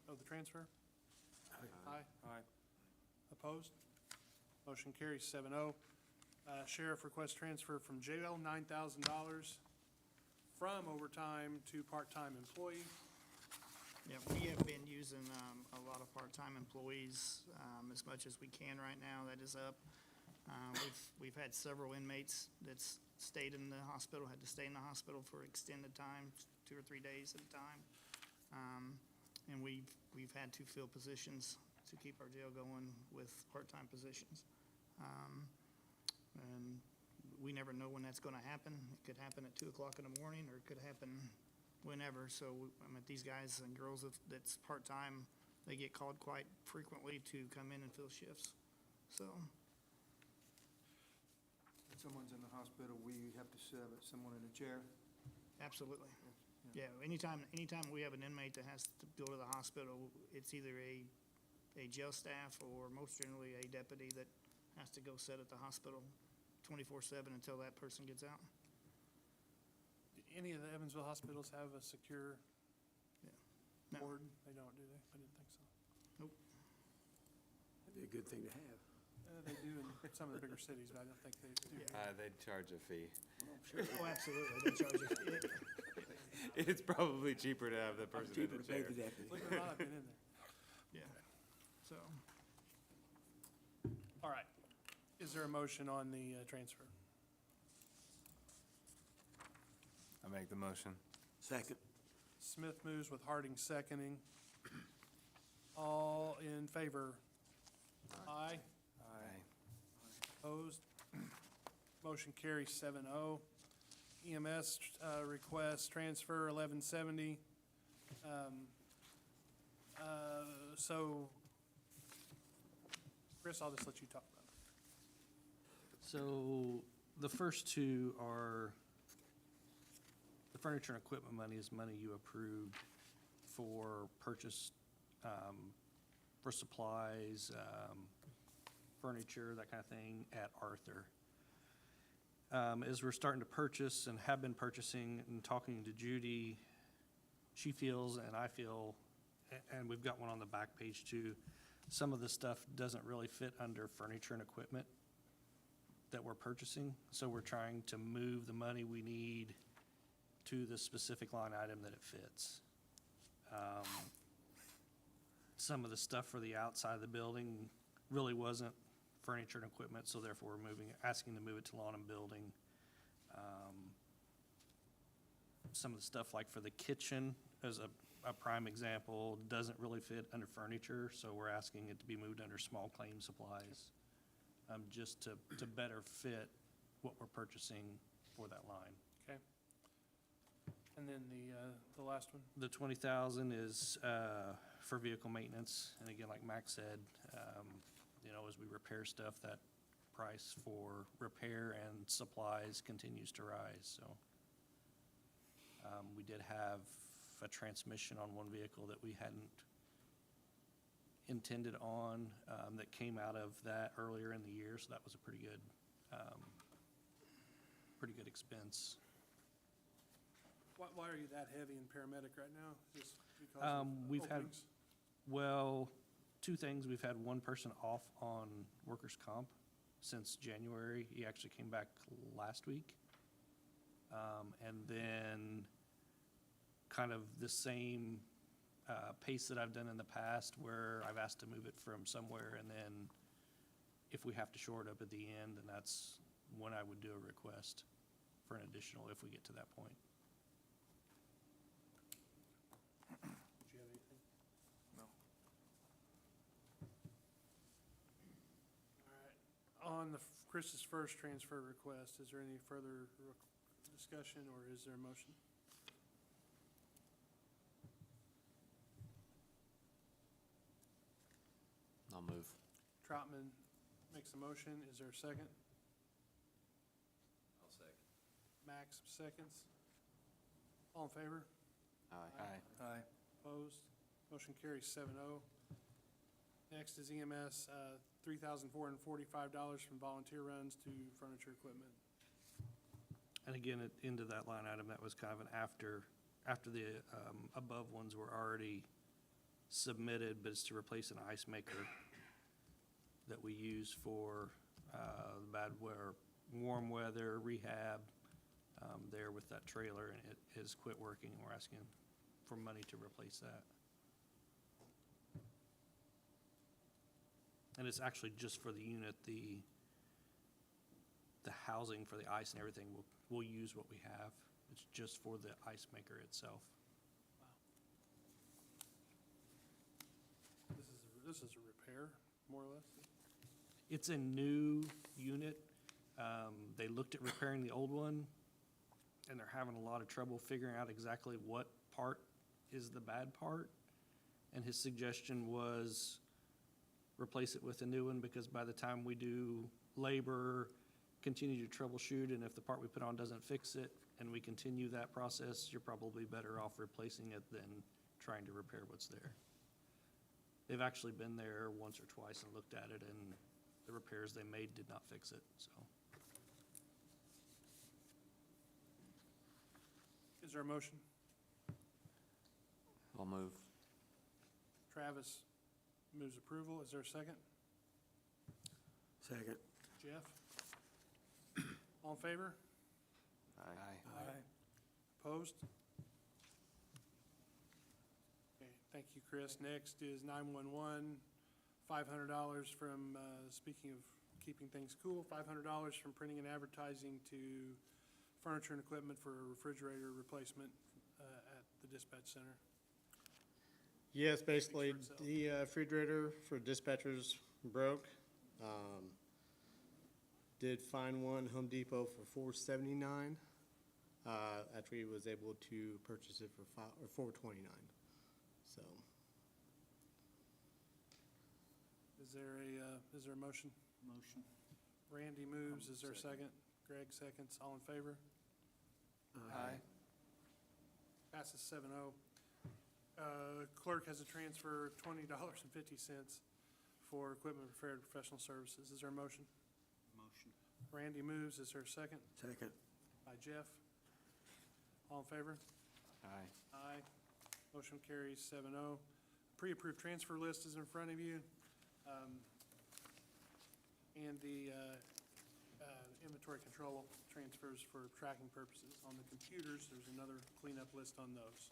of the transfer? Aye. Aye. Opposed? Motion carries 7-0. Sheriff requests transfer from jail, $9,000 from overtime to part-time employee. Yeah, we have been using, a lot of part-time employees, as much as we can right now. That is up. We've had several inmates that's stayed in the hospital, had to stay in the hospital for extended time, 2 or 3 days at a time. And we've had to fill positions to keep our jail going with part-time positions. And we never know when that's gonna happen. It could happen at 2 o'clock in the morning, or it could happen whenever. So, these guys and girls that's part-time, they get called quite frequently to come in and fill shifts, so. If someone's in the hospital, we have to set someone in a chair. Absolutely. Yeah, anytime we have an inmate that has to go to the hospital, it's either a jail staff or most generally a deputy that has to go sit at the hospital 24/7 until that person gets out. Do any of the Evansville hospitals have a secure No. ward? They don't, do they? I didn't think so. Nope. That'd be a good thing to have. They do in some of the bigger cities, but I don't think they do. They'd charge a fee. Oh, absolutely, they charge us. It's probably cheaper to have the person in the chair. Believe it or not, I've been in there. Yeah, so. All right. Is there a motion on the transfer? I make the motion. Second. Smith moves with Harding seconding. All in favor? Aye. Aye. Opposed? Motion carries 7-0. EMS request transfer 1170. So, Chris, I'll just let you talk about it. So the first two are, the furniture and equipment money is money you approved for purchase, for supplies, furniture, that kind of thing at Arthur. As we're starting to purchase and have been purchasing and talking to Judy, she feels and I feel, and we've got one on the back page too, some of the stuff doesn't really fit under furniture and equipment that we're purchasing. So we're trying to move the money we need to the specific line item that it fits. Some of the stuff for the outside of the building really wasn't furniture and equipment, so therefore we're asking to move it to lawn and building. Some of the stuff like for the kitchen, as a prime example, doesn't really fit under furniture, so we're asking it to be moved under small claim supplies, just to better fit what we're purchasing for that line. Okay. And then the last one? The 20,000 is for vehicle maintenance, and again, like Max said, as we repair stuff, that price for repair and supplies continues to rise, so. We did have a transmission on one vehicle that we hadn't intended on, that came out of that earlier in the year, so that was a pretty good expense. Why are you that heavy in paramedic right now? Just because of We've had, openings? well, two things. We've had one person off on workers' comp since January. He actually came back last week. And then kind of the same pace that I've done in the past, where I've asked to move it from somewhere, and then if we have to shore it up at the end, then that's when I would do a request for an additional if we get to that point. Did you have anything? No. on Chris's first transfer request, is there any further discussion, or is there a motion? I'll move. Troutman makes a motion. Is there a second? I'll second. Max seconds. All in favor? Aye. Aye. Opposed? Motion carries 7-0. Next is EMS, $3,445 from volunteer runs to furniture equipment. And again, into that line item, that was kind of an after the above ones were already submitted, but it's to replace an ice maker that we use for bad weather, warm weather rehab there with that trailer, and it has quit working, and we're asking for money to replace that. And it's actually just for the unit, the housing for the ice and everything, we'll use what we have. It's just for the ice maker itself. This is a repair, more or less? It's a new unit. They looked at repairing the old one, and they're having a lot of trouble figuring out exactly what part is the bad part. And his suggestion was replace it with a new one, because by the time we do labor, continue to troubleshoot, and if the part we put on doesn't fix it, and we continue that process, you're probably better off replacing it than trying to repair what's there. They've actually been there once or twice and looked at it, and the repairs they made did not fix it, so. Is there a motion? I'll move. Travis moves approval. Is there a second? Second. Jeff? All in favor? Aye. Opposed? Okay, thank you, Chris. Next is 911, $500 from, speaking of keeping things cool, $500 from printing and advertising to furniture and equipment for a refrigerator replacement at the dispatch center. Yes, basically, Speaks for itself. the refrigerator for dispatchers broke. Did find one Home Depot for $479. After he was able to purchase it for $429. So, Is there a motion? Motion. Randy moves. Is there a second? Greg seconds. All in favor? Aye. Passes 7-0. Clerk has a transfer of $20.50 for equipment for professional services. Is there a motion? Motion. Randy moves. Is there a second? Second. By Jeff. All in favor? Aye. Aye. Motion carries 7-0. Pre-approved transfer list is in front of you. And the inventory control transfers for tracking purposes. On the computers, there's another cleanup list on those.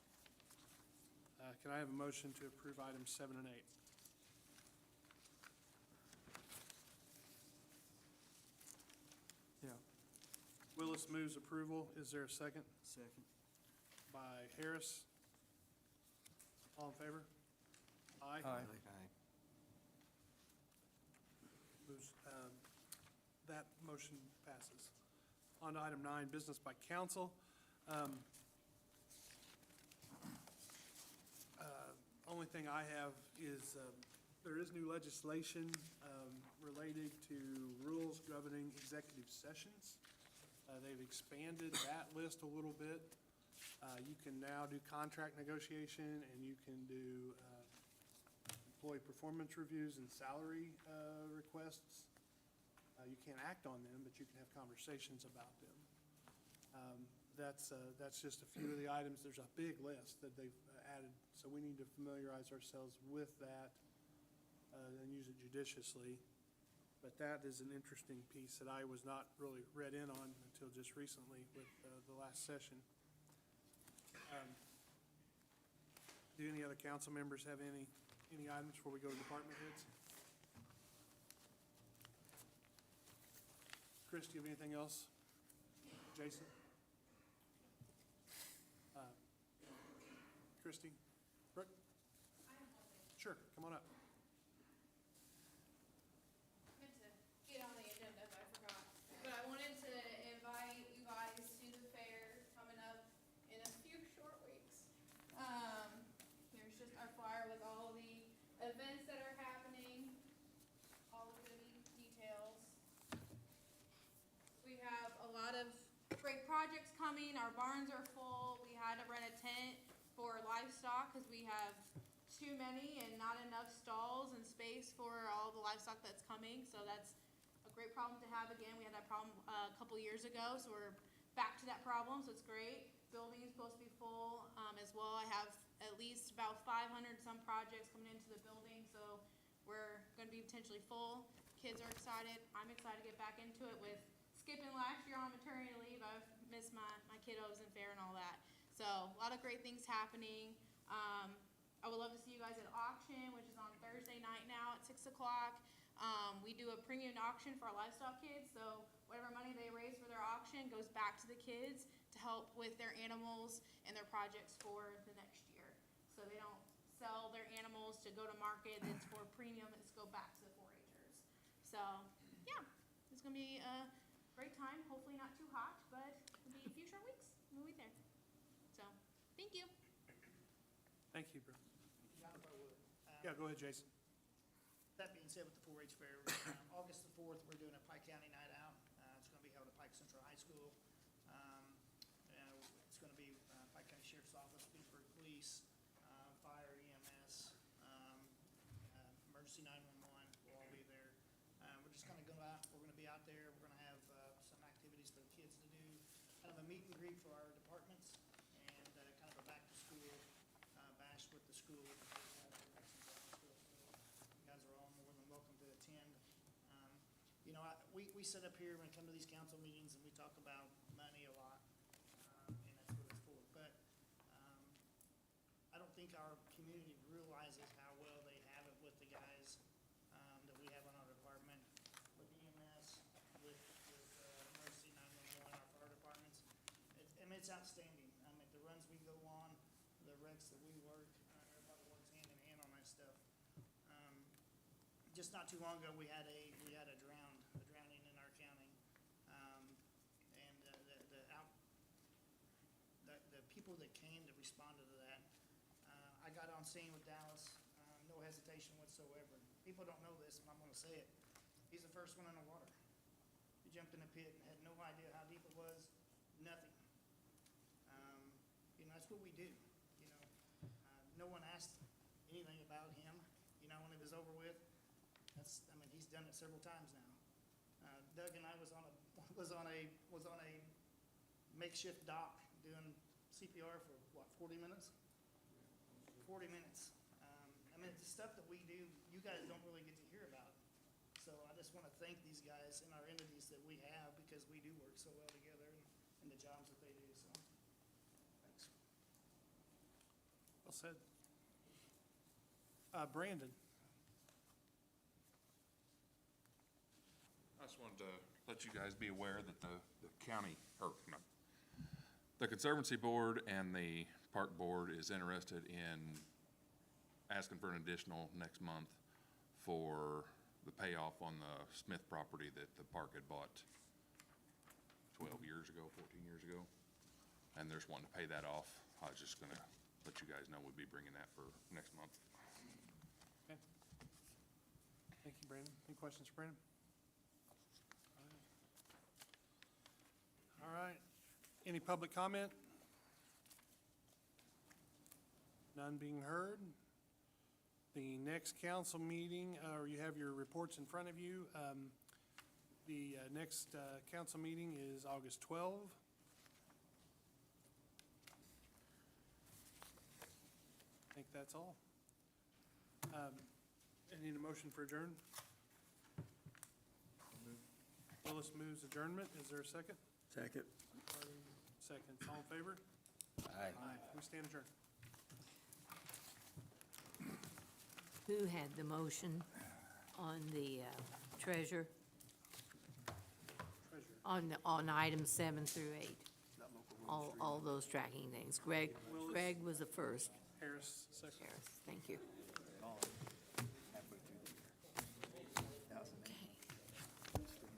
Can I have a motion to approve items 7 and 8? Yeah. Willis moves approval. Is there a second? Second. By Harris. All in favor? Aye. Aye. Moves, that motion passes. On to item 9, business by council. Only thing I have is, there is new legislation related to rules governing executive sessions. They've expanded that list a little bit. You can now do contract negotiation, and you can do employee performance reviews and salary requests. You can't act on them, but you can have conversations about them. That's just a few of the items. There's a big list that they've added, so we need to familiarize ourselves with that and use it judiciously. But that is an interesting piece that I was not really read in on until just recently with the last session. Do any other council members have any items before we go to department heads? Chris, do you have anything else? Jason? Christie? Brooke? Sure, come on up. Meant to get on the agenda great projects coming. Our barns are full. We had to rent a tent for livestock because we have too many and not enough stalls and space for all the livestock that's coming. So that's a great problem to have. Again, we had that problem a couple years ago, so we're back to that problem, so it's great. Building is supposed to be full as well. I have at least about 500 some projects coming into the building, so we're going to be potentially full. Kids are excited. I'm excited to get back into it with skipping last year on maternity leave. I've missed my kiddos and fair and all that. So a lot of great things happening. I would love to see you guys at auction, which is on Thursday night now at 6 o'clock. We do a premium auction for our livestock kids, so whatever money they raise for their auction goes back to the kids to help with their animals and their projects for the next year. So they don't sell their animals to go to market, it's for premium, it's go back to the 4-H'ers. So, yeah, it's gonna be a great time, hopefully not too hot, but it'll be a few short weeks, we'll be there. So, thank you. Thank you, bro. Yeah, go ahead, Jason. That being said, with the 4-H fair, August the 4th, we're doing a Pike County Night Out. It's gonna be held at Pike Central High School. It's gonna be Pike County Sheriff's Office, Petersburg Police, Fire, EMS, Emergency 911 will all be there. We're just gonna go out, we're gonna be out there, we're gonna have some activities for the kids to do, kind of a meet and greet for our departments, and kind of a back-to-school bash with the school. You guys are all more than welcome to attend. You know, we sit up here when we come to these council meetings and we talk about money a lot, and that's what it's for. But I don't think our community realizes how well they have it with the guys that we have on our department, with EMS, with emergency 911, our fire departments. I mean, it's outstanding. I mean, the runs we go on, the wrecks that we work, everybody works hand in hand on that stuff. Just not too long ago, we had a drowning in our county, and the people that came that responded to that, I got on scene with Dallas, no hesitation whatsoever. People don't know this, but I'm gonna say it. He's the first one in the water. He jumped in a pit and had no idea how deep it was, nothing. You know, that's what we do, you know. No one asked anything about him, you know, when it was over with. I mean, he's done it several times now. Doug and I was on a makeshift dock doing CPR for, what, 40 minutes? 40 minutes. I mean, it's the stuff that we do, you guys don't really get to hear about. So I just want to thank these guys and our entities that we have, because we do work so well together in the jobs that they do, so. Thanks. Well said. Brandon? I just wanted to let you guys be aware that the county, or no, the Conservancy Board and the Park Board is interested in asking for an additional next month for the payoff on the Smith property that the park had bought 12 years ago, 14 years ago. And there's one to pay that off. I was just gonna let you guys know we'd be bringing that for next month. Okay. Thank you, Brandon. Any questions for Brandon? All right. Any public comment? None being heard. The next council meeting, or you have your reports in front of you. The next council meeting is August 12. I think that's all. I need a motion for adjourn. Willis moves adjournment. Is there a second? Second. Second. All in favor? Aye. We stand adjourned. Who had the motion on the treasure? On items 7 through 8? All those tracking things. Greg was the first. Harris, second. Harris, thank you.